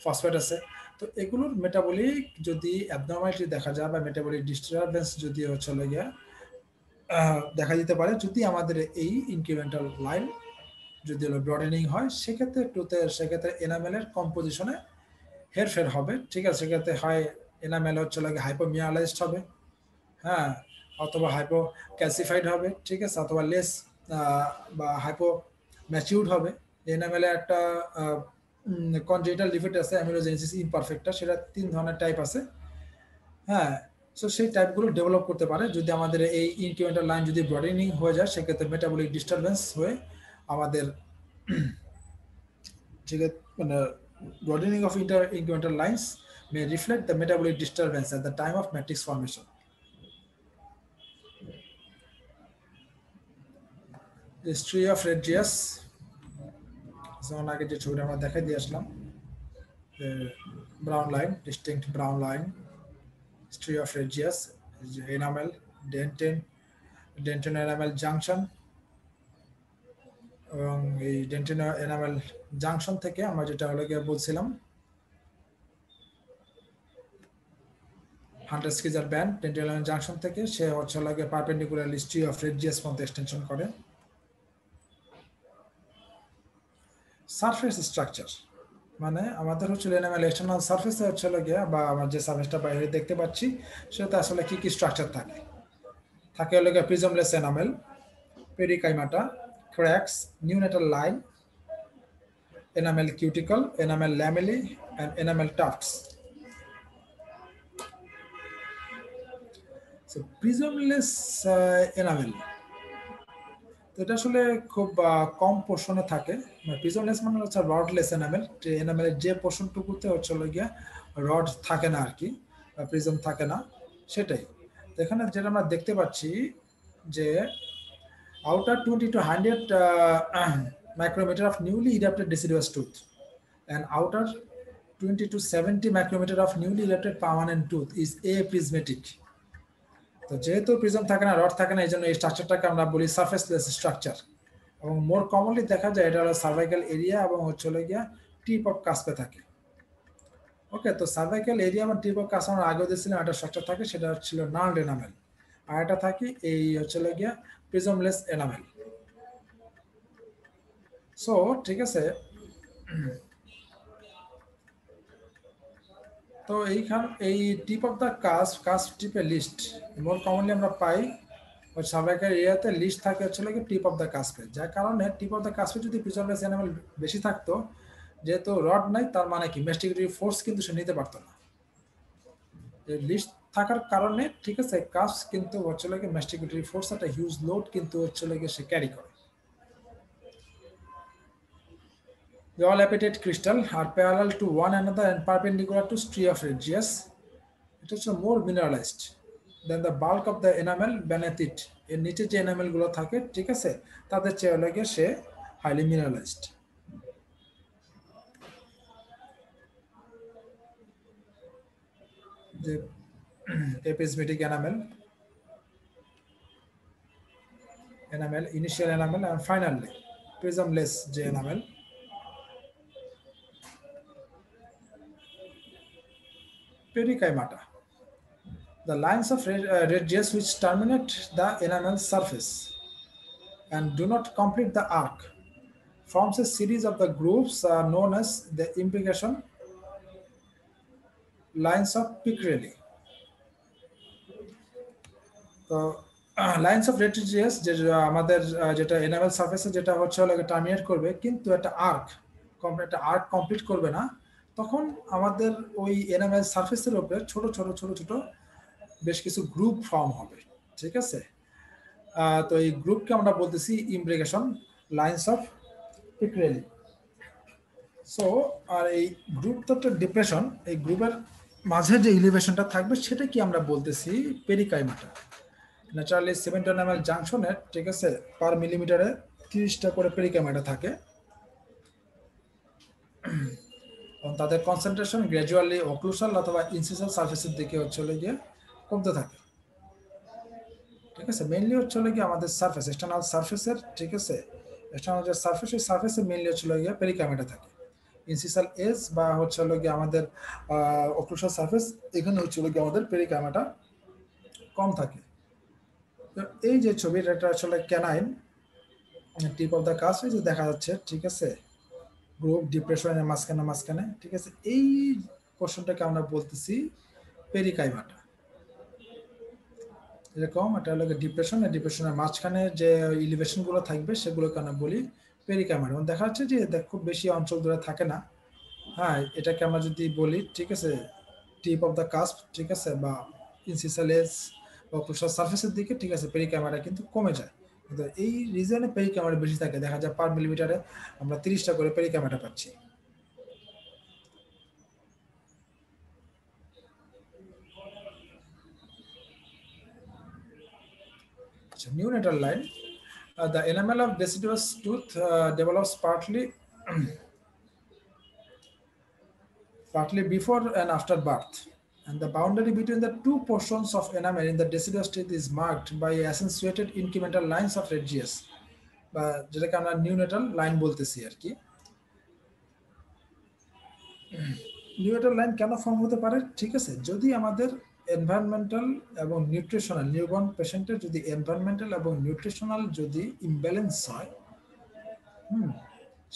ফসফেট আছে। তো এগুলোর মেটাবলিক যদি অ্যাবনর্মালিটি দেখা যায় বা মেটাবলিক ডিস্টারবেন্স যদি হচ্ছে গিয়া দেখা দিতে পারে যদি আমাদের এই ইনক্রিমেন্টাল লাইন যদি হলো ব্রডেনিং হয় সেক্ষেত্রে এনামেলের কম্পোজিশনে হেরফের হবে। ঠিক আছে, সেক্ষেত্রে হয় এনামেল হচ্ছে লাগে হাইপোমিনারালাইজড হবে, হ্যাঁ, অথবা হাইপো ক্যালসিফাইড হবে, ঠিক আছে, অথবা লেস বা হাইপো ম্যাচিউরড হবে। এনামেলে একটা কনজেনিটাল ডিফেক্ট আছে অ্যামিলোজেনেসিস ইমপারফেক্টটা, সেটা 3 ধরনের টাইপ আছে, হ্যাঁ। সো সেই টাইপগুলো ডেভেলপ করতে পারে যদি আমাদের এই ইনক্রিমেন্টাল লাইন যদি ব্রডেনিং হয়ে যায়, সেক্ষেত্রে মেটাবলিক ডিস্টারবেন্স হয়ে আমাদের ঠিক আছে মানে broadening of incremental lines may reflect the metabolic disturbance at the time of matrix formation. The history of Regius, যেমন আগে যে ছবিটা আমরা দেখাই দিয়ে আসলাম, brown line, distinct brown line, history of Regius, enamel, dentin enamel junction, এবং এই dentine enamel junction থেকে আমরা যেটা হলো গিয়ে বলছিলাম Hunter Schreger band dentin enamel junction থেকে সে হচ্ছে লাগে পারপেন্ডিকুলার হিস্ট্রি অফ রেডিয়াস পর্যন্ত এক্সটেনশন করে। সারফেস স্ট্রাকচার মানে আমাদের হচ্ছে এনামেল এক্সটার্নাল সারফেসে হচ্ছে লাগে বা আমরা যে সারফেসটা বাইরে দেখতে পাচ্ছি সেটাতে আসলে কি কি স্ট্রাকচার থাকে হলো গিয়ে প্রিজমলেস enamel, পেরিকাইমাটা, cracks, neonatal line, enamel cuticle, enamel lamellae, and enamel tufts. So prismless enamel এটা আসলে খুব কম পোর্শনে থাকে। প্রিজমলেস মানে হচ্ছে রডলেস এনামেল, এনামেলের যে পোর্শনটুকুতে হচ্ছে গিয়া রড থাকে না আর কি, প্রিজম থাকে না, সেটাই। এখানে যেটা আমরা দেখতে পাচ্ছি যে outer 20 to 100 micrometer of newly erupted deciduous tooth and outer 20 to 70 micrometer of newly erupted permanent tooth is aprismatic. তো যেহেতু প্রিজম থাকে না, রড থাকে না, এই জন্য এই স্ট্রাকচারটাকে আমরা বলি সারফেসলেস স্ট্রাকচার। এবং মোর কমনলি দেখা যায় এটা হলো সার্ভাইকাল এরিয়া এবং হচ্ছে গিয়া টিপ অফ কাস্পে থাকে। ওকে, তো সার্ভাইকাল এরিয়া এবং টিপ অফ কাস্প আমরা আগেও দিয়েছিলাম একটা স্ট্রাকচার থাকে, সেটা ছিল নার্ড এনামেল, আর এটা থাকে এই হচ্ছে গিয়া প্রিজমলেস এনামেল। সো ঠিক আছে, তো এইখান এই টিপ অফ দ্য কাস্প টিপের লিস্ট মোর কমনলি আমরা পাই ওই সার্ভাইকাল এরিয়াতে লিস্ট থাকে হচ্ছে কি টিপ অফ দ্য কাস্পে, যার কারণে টিপ অফ দ্য কাস্পে যদি প্রিজমলেস এনামেল বেশি থাকতো, যেহেতু রড নাই তার মানে কি ম্যাস্টিকেটরি ফোর্স কিন্তু সে নিতে পারতো না। লিস্ট থাকার কারণে ঠিক আছে কাস্প কিন্তু হচ্ছে কি ম্যাস্টিকেটরি ফোর্স একটা হিউজ লোড কিন্তু হচ্ছে কি সে ক্যারি করে। The all epithet crystal are parallel to one another and perpendicular to stria of Regius. It is more mineralized than the bulk of the enamel beneath it. এর নিচে যে enamel গুলো থাকে ঠিক আছে তাদের চেয়ে লাগে সে হাইলি মিনারেলাইজড। যে aprismatic enamel, initial enamel and finally prismless যে enamel. Perikymata, the lines of Regius which terminate the enamel surface and do not complete the arc forms a series of the grooves known as the imbrication lines of Picrelli. তো lines of রেডিজিয়াস যে আমাদের যেটা enamel সারফেসে যেটা হচ্ছে terminate করবে কিন্তু একটা আর্ক কমপ্লিট করবে না, তখন আমাদের ওই এনামেল সারফেসের উপরে ছোট ছোট ছোট ছোট বেশ কিছু গ্রুপ ফর্ম হবে। ঠিক আছে, তো এই গ্রুপকে আমরা বলতেছি ইমব্রিকেশন লাইন্স অফ পিকরেলি। সো আর এই গ্রুপ তো একটা ডিপ্রেশন, এই গ্রুপের মাঝে যে ইলিভেশনটা থাকবে সেটা কি আমরা বলতেছি পেরিকাইমাটা। ন্যাচারালি সিমেন্ট এনামেল জাংশনের ঠিক আছে পার মিলিমিটারে 30টা করে পেরিকাইমাটা থাকে এবং তাদের কনসেন্ট্রেশন গ্র্যাজুয়ালি অক্লুসাল অথবা ইনসিসাল সারফেসের দিকে হচ্ছে গিয়ে কমতে থাকে। ঠিক আছে, মেইনলি হচ্ছে গিয়ে আমাদের সারফেস এক্সটার্নাল সারফেসের ঠিক আছে এক্সটার্নাল যে সারফেস এই সারফেসে মেইনলি হচ্ছে গিয়ে পেরিকাইমাটা থাকে। ইনসিসাল এজ বা হচ্ছে গিয়ে আমাদের অক্লুসাল সারফেস এখানে হচ্ছে গিয়ে আমাদের পেরিকাইমাটা কম থাকে। এই যে ছবিটা এটা আসলে canine tip of the cusp যে দেখা যাচ্ছে ঠিক আছে গ্রুপ ডিপ্রেশনের মাঝখানে ঠিক আছে, এই পোর্শনটাকে আমরা বলতেছি পেরিকাইমাটা। এরকম এটা হলো ডিপ্রেশন, ডিপ্রেশনের মাঝখানে যে ইলিভেশন গুলো থাকবে সেগুলোকে আমরা বলি পেরিকাইমাটা। এবং দেখা যাচ্ছে যে খুব বেশি অঞ্চল ধরে থাকে না। হ্যাঁ, এটাকে আমরা যদি বলি ঠিক আছে টিপ অফ দ্য কাস্প ঠিক আছে বা ইনসিসালেস বা প্রসার সারফেসের দিকে ঠিক আছে পেরিকাইমাটা কিন্তু কমে যায়। কিন্তু এই রিজনে পেরিকাইমাটা বেশি থাকে, দেখা যায় পার মিলিমিটারে আমরা 30টা করে পেরিকাইমাটা পাচ্ছি। Neonatal line, the enamel of deciduous tooth develops partly before and after birth, and the boundary between the two portions of enamel in the deciduous tooth is marked by accentuated incremental lines of Regius, বা যেটাকে আমরা neonatal line বলতেছি আর কি। Neonatal line কেন form হতে পারে ঠিক আছে, যদি আমাদের এনভায়রনমেন্টাল এবং নিউট্রিশনাল নিউবর্ন পেশেন্টের যদি এনভায়রনমেন্টাল এবং নিউট্রিশনাল যদি ইমব্যালেন্স হয়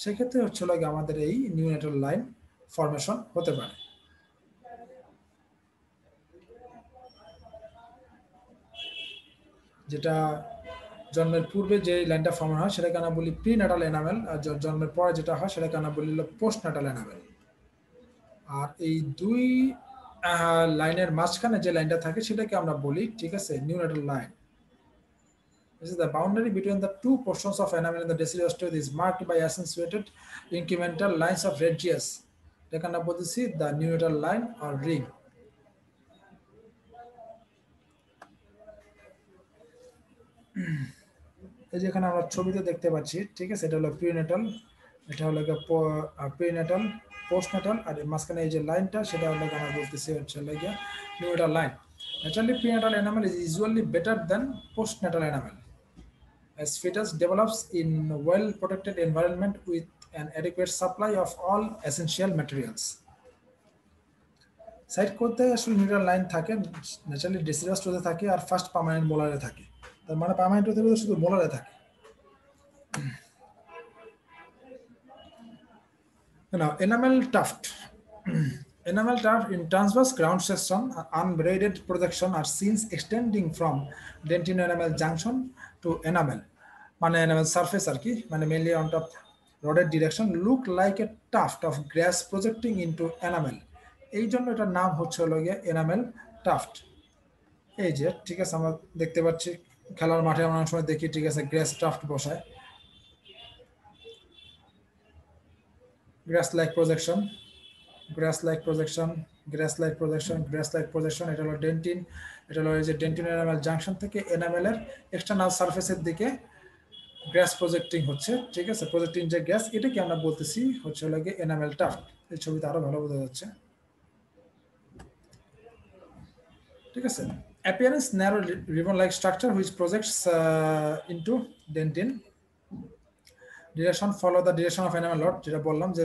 সেক্ষেত্রে হচ্ছে লাগে আমাদের এই নিউনেটাল লাইন ফর্মেশন হতে পারে। যেটা জন্মের পূর্বে যে লাইনটা ফর্ম হয় সেটাকে আমরা বলি প্রিনাটাল এনামেল, আর জন্মের পরে যেটা হয় সেটাকে আমরা বলি পোস্টনাটাল এনামেল। আর এই দুই লাইনের মাঝখানে যে লাইনটা থাকে সেটাকে আমরা বলি ঠিক আছে neonatal line. This is the boundary between the two portions of enamel in the deciduous tooth is marked by accentuated incremental lines of Regius. এটাকে আমরা বলতেছি the neonatal line or ring. এই যে এখানে আমরা ছবিতে দেখতে পাচ্ছি ঠিক আছে, এটা হলো প্রিনেটাল, এটা হলো প্রিনেটাল, পোস্টনাটাল, আর মাঝখানে এই যে লাইনটা সেটা হলো আমরা বলতেছি হচ্ছে neonatal line. Naturally, prenatal enamel is usually better than postnatal enamel, as fetus develops in a well-protected environment with an adequate supply of all essential materials. Side করতে আসলে নিউট্রাল লাইন থাকে, ন্যাচারালি ডিসিডাস টোতে থাকে, আর ফার্স্ট পার্মানেন্ট মোলারে থাকে। তার মানে permanent টোতে শুধু মোলারে থাকে। Now, enamel tuft. Enamel tuft in transverse ground section, unbraided projection are seen extending from dentine enamel junction to enamel. মানে enamel surface আর কি, মানে mainly on top রডের direction look like a tuft of grass projecting into enamel. এই জন্য এটার নাম হচ্ছে হলো গিয়ে এনামেল টাফট। এই যে ঠিক আছে, আমরা দেখতে পাচ্ছি খেলার মাঠে আমরা অনেক সময় দেখি, ঠিক আছে, গ্রাস টাফট বসায়, গ্রাস লাইক প্রজেকশন, গ্রাস লাইক প্রজেকশন, গ্রাস লাইক প্রজেকশন, গ্রাস লাইক প্রজেকশন। এটা হলো ডেন্টিন, এটা হলো এই যে ডেন্টিন এনামেল জাংশন থেকে এনামেলের এক্সটার্নাল সারফেসের দিকে গ্যাস প্রজেক্টিং হচ্ছে, ঠিক আছে, প্রজেক্টিং যে গ্যাস, এটাকে আমরা বলতেছি হচ্ছে হলো গিয়ে এনামেল টাফট। এই ছবিতে আরো ভালো বোঝা যাচ্ছে, ঠিক আছে। Appearance narrow ribbon-like structure which projects into dentin. Direction follow the direction of enamel rod, যেটা বললাম যে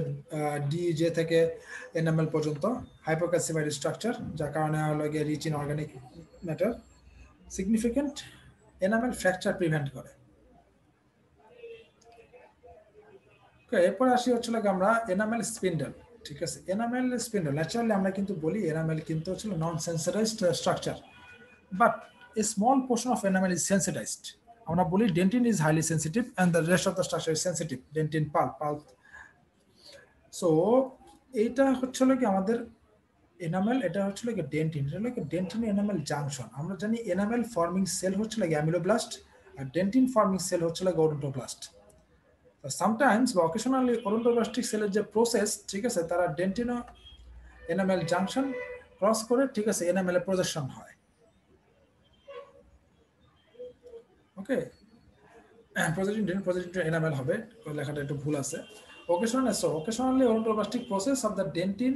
DJ থেকে enamel পর্যন্ত hypocalcified structure, যার কারণে হলো গিয়ে rich in organic matter, significant enamel fracture prevent করে। এরপরে আসি হচ্ছে আমরা এনামেল স্পিন্ডল, ঠিক আছে। এনামেল স্পিন্ডল ন্যাচারালি আমরা কিন্তু বলি এনামেল কিন্তু হচ্ছে non sensitised structure, but a small portion of enamel is sensitised. আমরা বলি dentin is highly sensitive and the rest of the structure is sensitive, dentin pulp. So এইটা হচ্ছে কি আমাদের এনামেল, এটা হচ্ছে কি ডেন্টিন, এটা হলো ডেন্টিন এনামেল জাংশন। আমরা জানি এনামেল ফর্মিং সেল হচ্ছে অ্যামিলোব্লাস্ট, আর ডেন্টিন ফর্মিং সেল হচ্ছে ওডোন্টোব্লাস্ট। সামটাইমস বা অকেশনালি ওডোন্টোব্লাস্টিক সেলের যে প্রসেস, ঠিক আছে, তারা ডেন্টিনো এনামেল জাংশন ক্রস করে, ঠিক আছে, এনামেলে প্রজেকশন হয়। ওকে, প্রজেক্টিং টু এনামেল হবে, লেখাটা একটু ভুল আছে। Occasionally odontoblastic process of the dentin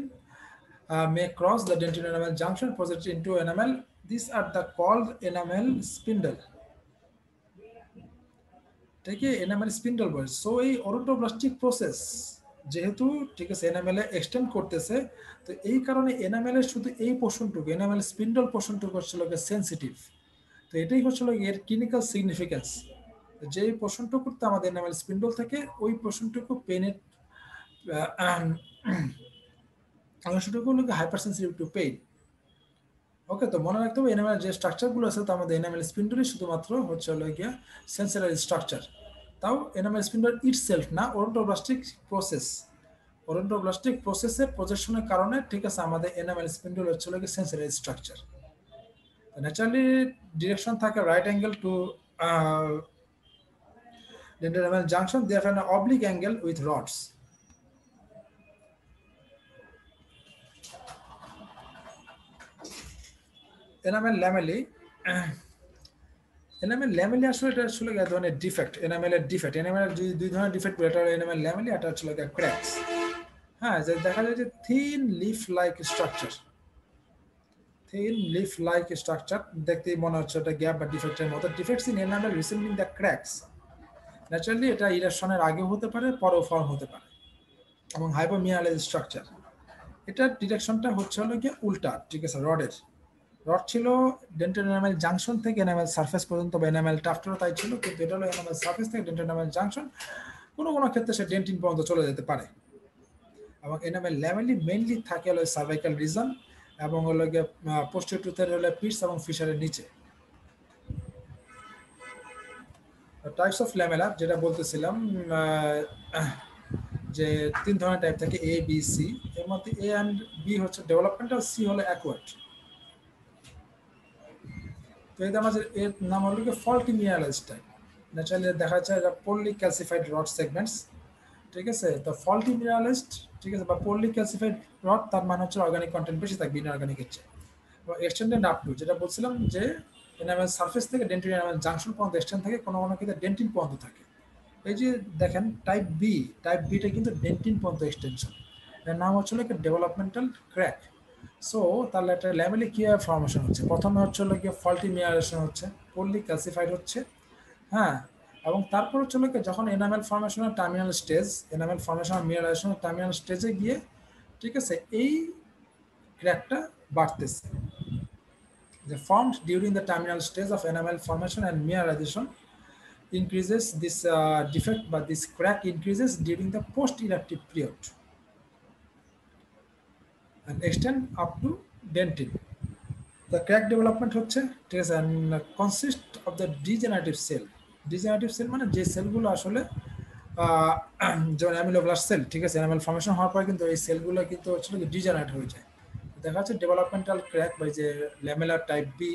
may cross the dentin enamel junction project into enamel. These are the called enamel spindle. ঠিক আছে, এনামেল স্পিন্ডল বলে। সো এই ওডোন্টোব্লাস্টিক প্রসেস যেহেতু, ঠিক আছে, এনামেলে এক্সটেন্ড করতেছে, তো এই কারণে এনামেলের শুধু এই পোর্শনটুকু, এনামেল স্পিন্ডল পোর্শনটুকু হচ্ছে সেন্সিটিভ। তো এটাই হচ্ছে এর ক্লিনিক্যাল সিগনিফিকেন্স, যে পোর্শনটুকুতে আমাদের এনামেল স্পিন্ডল থাকে, ওই পোর্শনটুকু পেনের অংশটুকু হলো হাইপার সেন্সিটিভ টু পেইন। ওকে, তো মনে রাখতে হবে এনামেল যে স্ট্রাকচারগুলো আছে তার মধ্যে এনামেল স্পিন্ডলই শুধুমাত্র হচ্ছে গিয়া সেন্সিটাইজ স্ট্রাকচার। তাও এনামেল স্পিন্ডল ইটসেলফ না, ওডোন্টোব্লাস্টিক প্রসেস, ওডোন্টোব্লাস্টিক প্রসেসের প্রজেকশনের কারণে, ঠিক আছে, আমাদের এনামেল স্পিন্ডল হচ্ছে গিয়ে সেন্সিটাইজ স্ট্রাকচার। ন্যাচারালি ডিরেকশন থাকে right angle to dental enamel junction, they have an oblique angle with rods. Enamel lamellae, enamel lamellae আসলে এটা আসলে এক ধরনের ডিফেক্ট, এনামেলের ডিফেক্ট। এনামেলের দুই ধরনের ডিফেক্ট, এটা এনামেল ল্যামেলি, এটা হচ্ছে ক্র্যাকস। হ্যাঁ, যে দেখা যায় যে thin leaf like structure, thin leaf like structure দেখতেই মনে হচ্ছে এটা গ্যাপ বা ডিফেক্টের মতো। Defects in enamel resembling the cracks. Naturally এটা ইরেকশনের আগে হতে পারে, পরেও ফর্ম হতে পারে, এবং হাইপোমিয়ালাইজ স্ট্রাকচার। এটার ডিরেকশনটা হচ্ছে গিয়ে উল্টা, ঠিক আছে। রড ছিল ডেন্টাল এনামেল জাংশন থেকে এনামেল সারফেস পর্যন্ত, বা এনামেল টাফটও তাই ছিল, কিন্তু এটা হলো এনামেল সারফেস থেকে ডেন্টাল এনামেল জাংশন, কোনো ক্ষেত্রে সে ডেন্টিন পর্যন্ত চলে যেতে পারে। এবং এনামেল ল্যামেলি মেইনলি থাকে হলো সার্ভাইকাল রিজন, এবং হলো গিয়ে পোস্টিরিয়র টুথের হলো পিটস এবং ফিশারের নিচে। টাইপস অফ ল্যামেলা যেটা বলতেছিলাম, যে তিন ধরনের টাইপ থাকে, এ বি সি। এর মধ্যে এ অ্যান্ড বি হচ্ছে ডেভেলপমেন্টাল, সি হলো অ্যাকোয়ার্ড। তো এদের মাঝে এর নাম হলো কি ফল্টি মিনারেলাইজ টাইপ। ন্যাচারালি দেখা যাচ্ছে এটা পোরলি ক্যালসিফাইড রড সেগমেন্টস, ঠিক আছে। তো ফল্টি মিনারেলাইজড, ঠিক আছে, বা পোরলি ক্যালসিফাইড রড, তার মানে হচ্ছে অর্গানিক কন্টেন্ট বেশি থাকবে ইনঅর্গানিকের চেয়ে। এবং এক্সটেন্ডেড আপ টু, যেটা বলছিলাম যে এনামেল সারফেস থেকে ডেন্টিন এনামেল জাংশন পর্যন্ত এক্সটেন্ড থাকে, কোনো ক্ষেত্রে ডেন্টিন পর্যন্ত থাকে। এই যে দেখেন টাইপ বিটা কিন্তু ডেন্টিন পর্যন্ত এক্সটেনশন, এর নাম হচ্ছে ডেভেলপমেন্টাল ক্র্যাক। সো তাহলে একটা ল্যামেলি কীভাবে ফর্মেশন হচ্ছে, প্রথমে হচ্ছে হলো গিয়ে ফল্টি মিনারেশন হচ্ছে, পোরলি ক্যালসিফাইড হচ্ছে, হ্যাঁ, এবং তারপর হচ্ছে হলো গিয়ে যখন এনামেল ফর্মেশনের টার্মিনাল স্টেজ, এনামেল ফর্মেশন মিনারেশনের টার্মিনাল স্টেজে গিয়ে, ঠিক আছে, এই ক্র্যাকটা বাড়তেছে। The formed during the terminal stage of enamel formation and mineralization increases this defect, but this crack increases during the post-eruptive period and extend up to dentin. The crack development হচ্ছে, ঠিক আছে, and consist of the degenerative cell. Degenerative cell মানে যে সেলগুলো আসলে যেমন অ্যামিলোব্লাস্ট sell, ঠিক আছে, এনামেল ফর্মেশন হওয়ার পর কিন্তু এই সেলগুলো কিন্তু হচ্ছে ডিজেনারেট হয়ে যায়। দেখা যাচ্ছে ডেভেলপমেন্টাল ক্র্যাক বা যে ল্যামেলার টাইপ বি,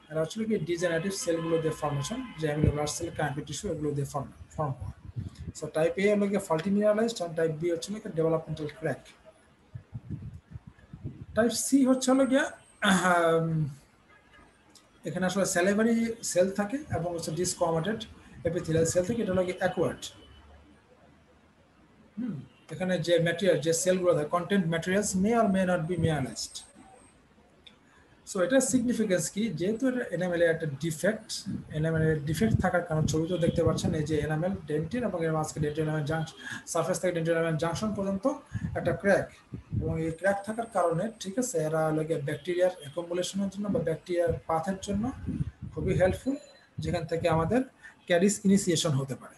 এরা হচ্ছে কি ডিজেনারেটিভ সেলগুলো দিয়ে ফর্মেশন, যে অ্যামিলোব্লাস্ট সেল, কানেক্টিভ টিস্যু, এগুলো দিয়ে ফর্ম হয়। সো টাইপ এ হলো গিয়ে ফাল্টি মিনারালাইজড, আর টাইপ বি হচ্ছে কি ডেভেলপমেন্টাল ক্র্যাক। টাইপ সি হচ্ছে হলো গিয়া এখানে আসলে স্যালিভারি সেল থাকে এবং হচ্ছে ডিসকোয়ামেটেড এপিথেলিয়াল সেল থেকে, এটা হলো গিয়ে অ্যাকোয়ার্ড। এখানে যে ম্যাটেরিয়াল, যে সেলগুলো থাকে, content materials may or may not be mineralised. So এটার সিগনিফিকেন্স কি, যেহেতু এটা এনামেলের একটা ডিফেক্ট, এনামেলের ডিফেক্ট থাকার কারণে ছবিতেও দেখতে পাচ্ছেন এই যে এনামেল ডেন্টিন এবং এর মাঝখানে ডেন্টিন এনামেল জাংশন, সারফেস থেকে ডেন্টিন এনামেল জাংশন পর্যন্ত একটা ক্র্যাক, এবং এই ক্র্যাক থাকার কারণে, ঠিক আছে, এরা লাগে ব্যাকটেরিয়ার অ্যাকোমুলেশনের জন্য বা ব্যাকটেরিয়ার পাথের জন্য খুবই হেল্পফুল, যেখান থেকে আমাদের ক্যারিস ইনিশিয়েশন হতে পারে।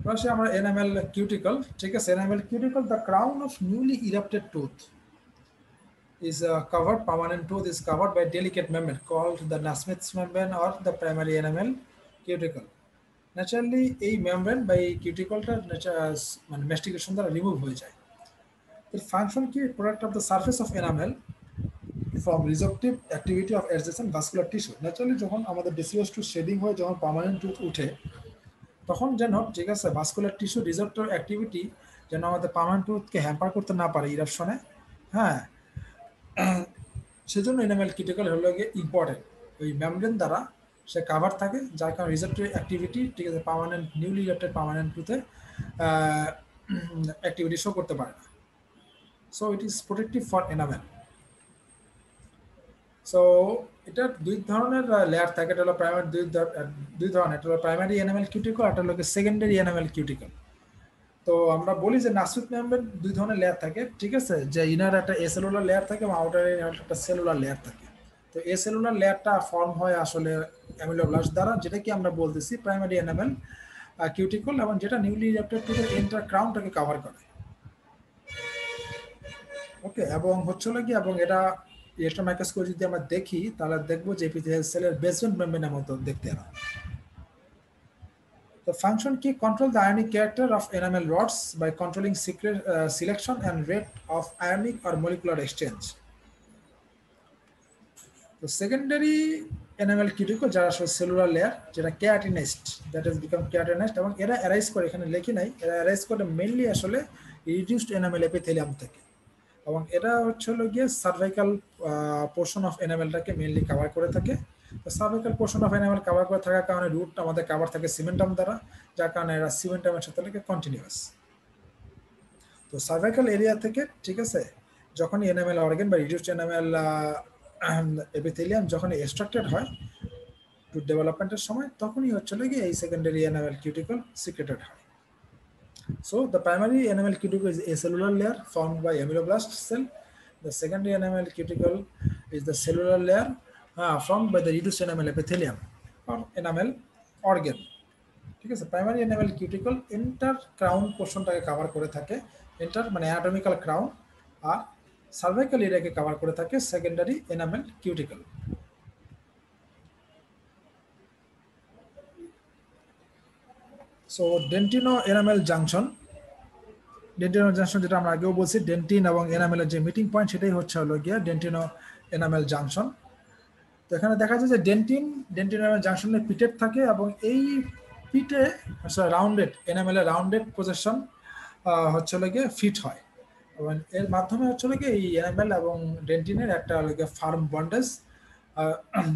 পাশে আমরা এনামেল কিউটিকল, ঠিক আছে, enamel cuticle, the crown of newly erupted tooth is covered, permanent tooth is covered by delicate membrane called the Nasmyth's membrane or the primary enamel cuticle. Naturally, এই membrane by cuticle-টা মানে mastication দ্বারা remove হয়ে যায়। এর function কি, product of the surface of enamel from resorptive activity of adjacent vascular tissue. Naturally, যখন আমাদের deciduous tooth shading হয়ে যখন পার্মানেন্ট টুথ উঠে, তখন যেন, ঠিক আছে, ভাস্কুলার টিস্যু রিসেপ্টর অ্যাক্টিভিটি যেন আমাদের পার্মানেন্ট টুথকে হ্যাম্পার করতে না পারে ইরাপশনে, হ্যাঁ, সেজন্য এনামেল কিউটিকল হলো গিয়ে ইম্পর্টেন্ট। ওই মেমব্রেন দ্বারা সে কাভার থাকে, যার কারণে রিসেপ্টর অ্যাক্টিভিটি, ঠিক আছে, পার্মানেন্ট নিউলি ইরাপ্টেড পার্মানেন্ট টুথে অ্যাক্টিভিটি শো করতে পারে না। So it is protective for enamel. So এটা দুই ধরনের লেয়ার থাকে, এটা হলো প্রাইমারি, দুই ধরনের, এটা হলো প্রাইমারি এনামেল কিউটিকল, এটা হলো সেকেন্ডারি এনামেল কিউটিকল। তো আমরা বলি যে নাসমিথ মেমব্রেন দুই ধরনের লেয়ার থাকে, ঠিক আছে, যে ইনার একটা এসেলুলার লেয়ার থাকে এবং আউটারে একটা সেলুলার লেয়ার থাকে। তো এসেলুলার লেয়ারটা ফর্ম হয় আসলে অ্যামিলোব্লাস্ট দ্বারা, যেটা কি আমরা বলতেছি প্রাইমারি এনামেল কিউটিকল, এবং যেটা নিউলি ইরাপ্টেড টুথের এন্টার ক্রাউনটাকে কভার করে। ওকে, এবং হচ্ছে কি, এবং এটা ইলেকট্রন মাইক্রোস্কোপ যদি আমরা দেখি তাহলে দেখবো যে এপিথেলিয়াল সেলের বেসমেন্ট মেমব্রেনের মতো দেখতে এরা। The function key control the ionic character of enamel rods by controlling selection and rate of ionic or molecular exchange. The secondary enamel cuticle যারা আসলে সেলুলার লেয়ার, যেটা keratinised, that is become keratinised, এবং এরা arise করে, এখানে লেখি নাই, এরা অ্যারাইজ করে মেইনলি আসলে রিডিউসড এনামেল এপিথেলিয়াম থেকে, এবং এটা হচ্ছে হলো গিয়ে সার্ভাইকাল পোর্শন অফ এনামেলটাকে মেইনলি কভার করে থাকে। তো cervical portion of enamel cover করে থাকার কারণে রুট আমাদের কভার থাকে সিমেন্টাম দ্বারা, যার কারণে এরা সিমেন্টামের সাথে লাগে কন্টিনিউয়াস। তো সার্ভাইকাল এরিয়া থেকে, ঠিক আছে, যখনই এনামেল অর্গান বা রিডিউসড এনামেল এপিথেলিয়াম যখন এক্সট্রাক্টেড হয় টু ডেভেলপমেন্টের সময়, তখনই হচ্ছে গিয়ে এই সেকেন্ডারি এনামেল কিউটিকল সিক্রেটেড হয়। So the primary enamel cuticle is a cellular layer formed by ameloblast cell. The secondary enamel cuticle is the cellular layer formed by the reduced enamel epithelium or enamel organ. ঠিক আছে, primary enamel cuticle entire crown পোর্শনটাকে cover করে থাকে, entire মানে anatomical crown, আর cervical এরিয়াকে cover করে থাকে secondary enamel cuticle. So dentino enamel junction, dentino junction যেটা আমরা আগেও বলছি, ডেন্টিন এবং এনামেলের যে মিটিং পয়েন্ট, সেটাই হচ্ছে হলো গিয়া ডেন্টিনো এনামেল জাংশন। তো এখানে দেখা যায় যে ডেন্টিন এনামেল জাংশনের পিটেড থাকে, এবং এই পিটে রাউন্ডেড এনামেলের রাউন্ডেড পজিশন হচ্ছে হলো গিয়ে ফিট হয়, এবং এর মাধ্যমে হচ্ছে হলো গিয়ে এই এনামেল এবং ডেন্টিনের একটা হলো গিয়ে ফার্ম বন্ডেজ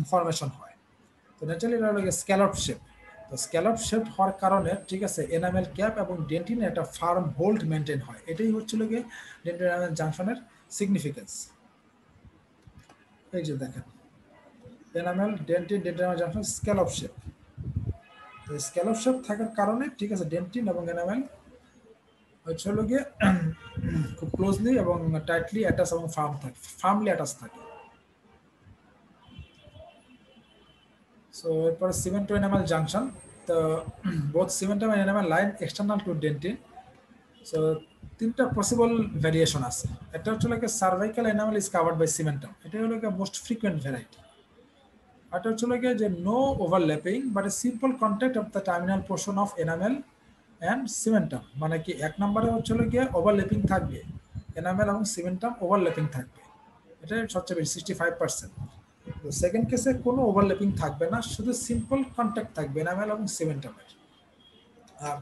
ফরমেশন হয়। তো তো ন্যাচারালি এটা হলো স্ক্যালপ শেপ। তো স্ক্যালপ শেপ হওয়ার কারণে ঠিক আছে এনামেল ক্যাপ এবং ডেন্টিনে একটা ফার্ম হোল্ড মেনটেন হয়, এটাই হচ্ছিল গিয়ে ডেন্টিন এনামেল জাংশনের সিগনিফিকেন্স। এই যে দেখেন enamel dentine enamel junction scallop shape. তো স্ক্যালপ শেপ থাকার কারণে ঠিক আছে ডেন্টিন এবং এনামেল হচ্ছে হলো গিয়ে খুব ক্লোজলি এবং টাইটলি অ্যাটাচ এবং ফার্মলি অ্যাটাচ থাকে। সো এরপর সিমেন্ট টু এনামেল জাংশন। তো বোথ সিমেন্ট এবং enamel line external to dentin. So তিনটা পসিবল ভ্যারিয়েশন আছে। একটা হচ্ছে লাগে cervical enamel is covered by cementum, এটা হলো মোস্ট ফ্রিকুয়েন্ট ভ্যারাইটি। এটা হচ্ছে লাগে যে no overlapping but a simple contact of the terminal portion of enamel and cementum. মানে কি এক নম্বরে হচ্ছে গিয়ে ওভারল্যাপিং থাকবে, এনামেল এবং সিমেন্টাম ওভারল্যাপিং থাকবে, এটা সবচেয়ে বেশি 65%। তো সেকেন্ড কেসে কোনো ওভারল্যাপিং থাকবে না, শুধু সিম্পল কন্ট্যাক্ট থাকবে এনামেল এবং সিমেন্টামের। আর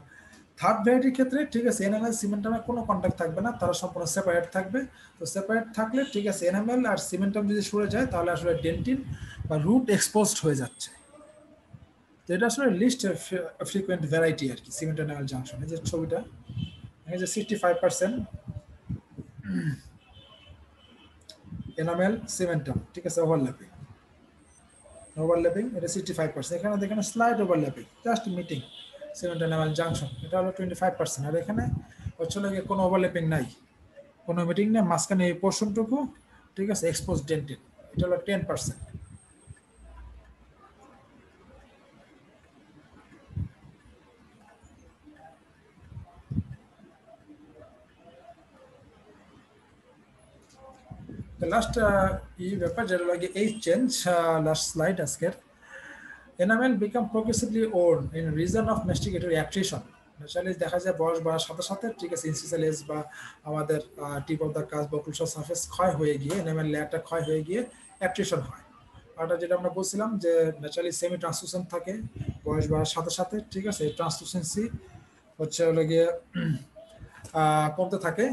থার্ড ভ্যারাইটির ক্ষেত্রে ঠিক আছে এনামেল সিমেন্টামের কোনো কন্ট্যাক্ট থাকবে না, তারা সম্পূর্ণ সেপারেট থাকবে। তো সেপারেট থাকলে ঠিক আছে এনামেল আর সিমেন্টাম যদি সরে যায় তাহলে আসলে ডেন্টিন বা রুট এক্সপোজড হয়ে যাচ্ছে। তো এটা আসলে লিস্ট ফ্রিকুয়েন্ট ভ্যারাইটি আর কি সিমেন্ট এনামেল জাংশন। এই যে ছবিটা, এই যে 65% এনামেল সিমেন্টাম ঠিক আছে ওভারল্যাপিং, এটা 65%। এখানে দেখেন slide overlapping just meeting cement enamel junction, এটা হলো 25%। আর এখানে হচ্ছে লাগে কোনো ওভারল্যাপিং নাই, কোনো মিটিং নেই, মাঝখানে এই পোর্শনটুকু ঠিক আছে এক্সপোজ ডেন্টেড, এটা হলো 10%। লাস্ট এই ব্যাপার যেটা লাগে এই চেঞ্জ, লাস্ট স্লাইড আজকের। Enamel become progressively old in reason of masticatory attrition. Naturally দেখা যায় বয়স বাড়ার সাথে সাথে ঠিক আছে ইনসিসাল এজ বা আমাদের টিপ অফ দ্য কাজ বা ক্রুশাল সারফেস ক্ষয় হয়ে গিয়ে এনামেল লেয়ারটা ক্ষয় হয়ে গিয়ে অ্যাট্রিশন হয়। আর যেটা আমরা বলছিলাম যে ন্যাচারালি সেমি ট্রান্সলুসেন্ট থাকে বয়স বাড়ার সাথে সাথে ঠিক আছে, ট্রান্সলুসেন্সি হচ্ছে হলো গিয়ে কমতে থাকে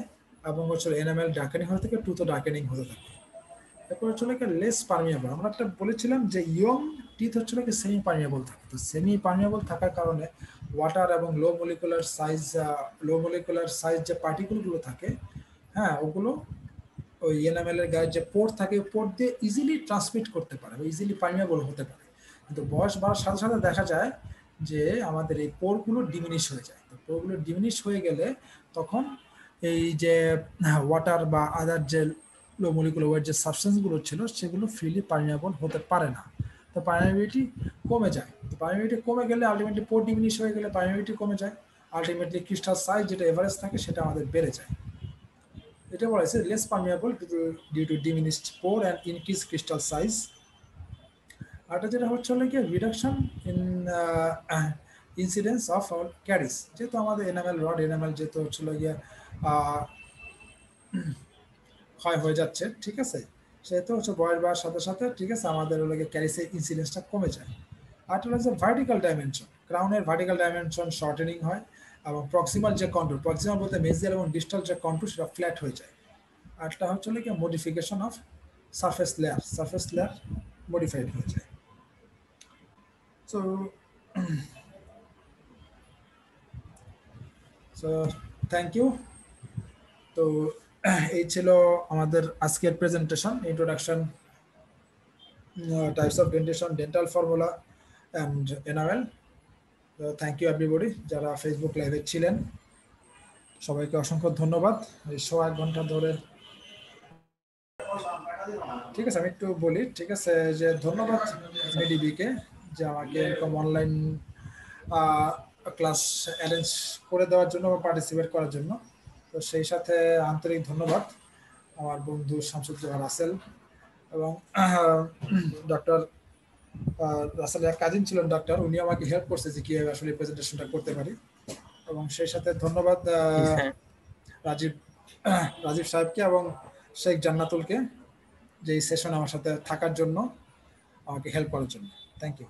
এবং হচ্ছে এনামেল ডার্কেনিং হতে থাকে, টুথও ডার্কেনিং হতে থাকে। এরপর হচ্ছে লেস পারমিয়েবল। আমরা একটা বলেছিলাম যে ইয়ং টিথ হচ্ছে সেমি পারমিয়েবল থাকে। তো সেমি পারমিয়েবল থাকার কারণে ওয়াটার এবং লো মলিকুলার সাইজ যে পার্টিকেলগুলো থাকে, হ্যাঁ ওগুলো ওই এনামেলের গায়ে যে পোর্ট থাকে পোর্ট দিয়ে ইজিলি ট্রান্সমিট করতে পারে, ইজিলি পারমিয়েবল হতে পারে। কিন্তু বয়স বাড়ার সাথে সাথে দেখা যায় যে আমাদের এই পোরগুলো ডিমিনিশ হয়ে যায়। তো পোরগুলো ডিমিনিশ হয়ে গেলে তখন এই যে ওয়াটার বা আদার যে লো মলিকুলার যে সাবস্টেন্সগুলো ছিল সেগুলো ফ্রিলি পারমিয়েবল হতে পারে না। তো পারমিয়েবিলিটি কমে যায়। তো পারমিয়েবিলিটি কমে গেলে আলটিমেটলি পোর ডিমিনিশ হয়ে গেলে পারমিয়েবিলিটি কমে যায়, আলটিমেটলি ক্রিস্টাল সাইজ যেটা এভারেজ থাকে সেটা আমাদের বেড়ে যায়। এটা বলা হয়েছে less permeable due to diminished pore and increase crystal size. আরটা যেটা হচ্ছে হলো কি reduction in incidence of caries. যেহেতু আমাদের এনামেল রড এনামেল যেহেতু হচ্ছিল গিয়ে ক্ষয় হয়ে যাচ্ছে ঠিক আছে, সেহেতু হচ্ছে বয়স বাড়ার সাথে সাথে ঠিক আছে আমাদের হলো ক্যারিসের ইনসিডেন্সটা কমে যায়। আরটা হচ্ছে ভার্টিক্যাল ডাইমেনশন, ক্রাউনের ভার্টিক্যাল ডাইমেনশন শর্টেনিং হয় এবং প্রক্সিমাল যে কন্ট্রোল, প্রক্সিমাল বলতে মেজিয়াল এবং ডিস্টাল যে কন্ট্রোল সেটা ফ্ল্যাট হয়ে যায়। আরটা হচ্ছে কি modification of surface layer modified হয়ে যায়। So thank you. তো এই ছিল আমাদের আজকের presentation, introduction types of dentition, dental formula and enamel. Thank you everybody যারা ফেসবুক লাইভে ছিলেন, সবাইকে অসংখ্য ধন্যবাদ। এই 1.5 ঘন্টা ধরে ঠিক আছে আমি একটু বলি ঠিক আছে, যে ধন্যবাদ মিডিবিকে যে আমাকে এরকম অনলাইন ক্লাস অ্যারেঞ্জ করে দেওয়ার জন্য বা পার্টিসিপেট করার জন্য। তো সেই সাথে আন্তরিক ধন্যবাদ আমার বন্ধু শামসুজ্জামান রাসেল এবং ডক্টর রাসেল এক কাজিন ছিলেন ডক্টর, উনি আমাকে হেল্প করছে যে কীভাবে আসলে প্রেজেন্টেশনটা করতে পারি। এবং সেই সাথে ধন্যবাদ রাজীব সাহেবকে এবং শেখ জান্নাতুলকে যে এই সেশন আমার সাথে থাকার জন্য, আমাকে হেল্প করার জন্য। Thank you.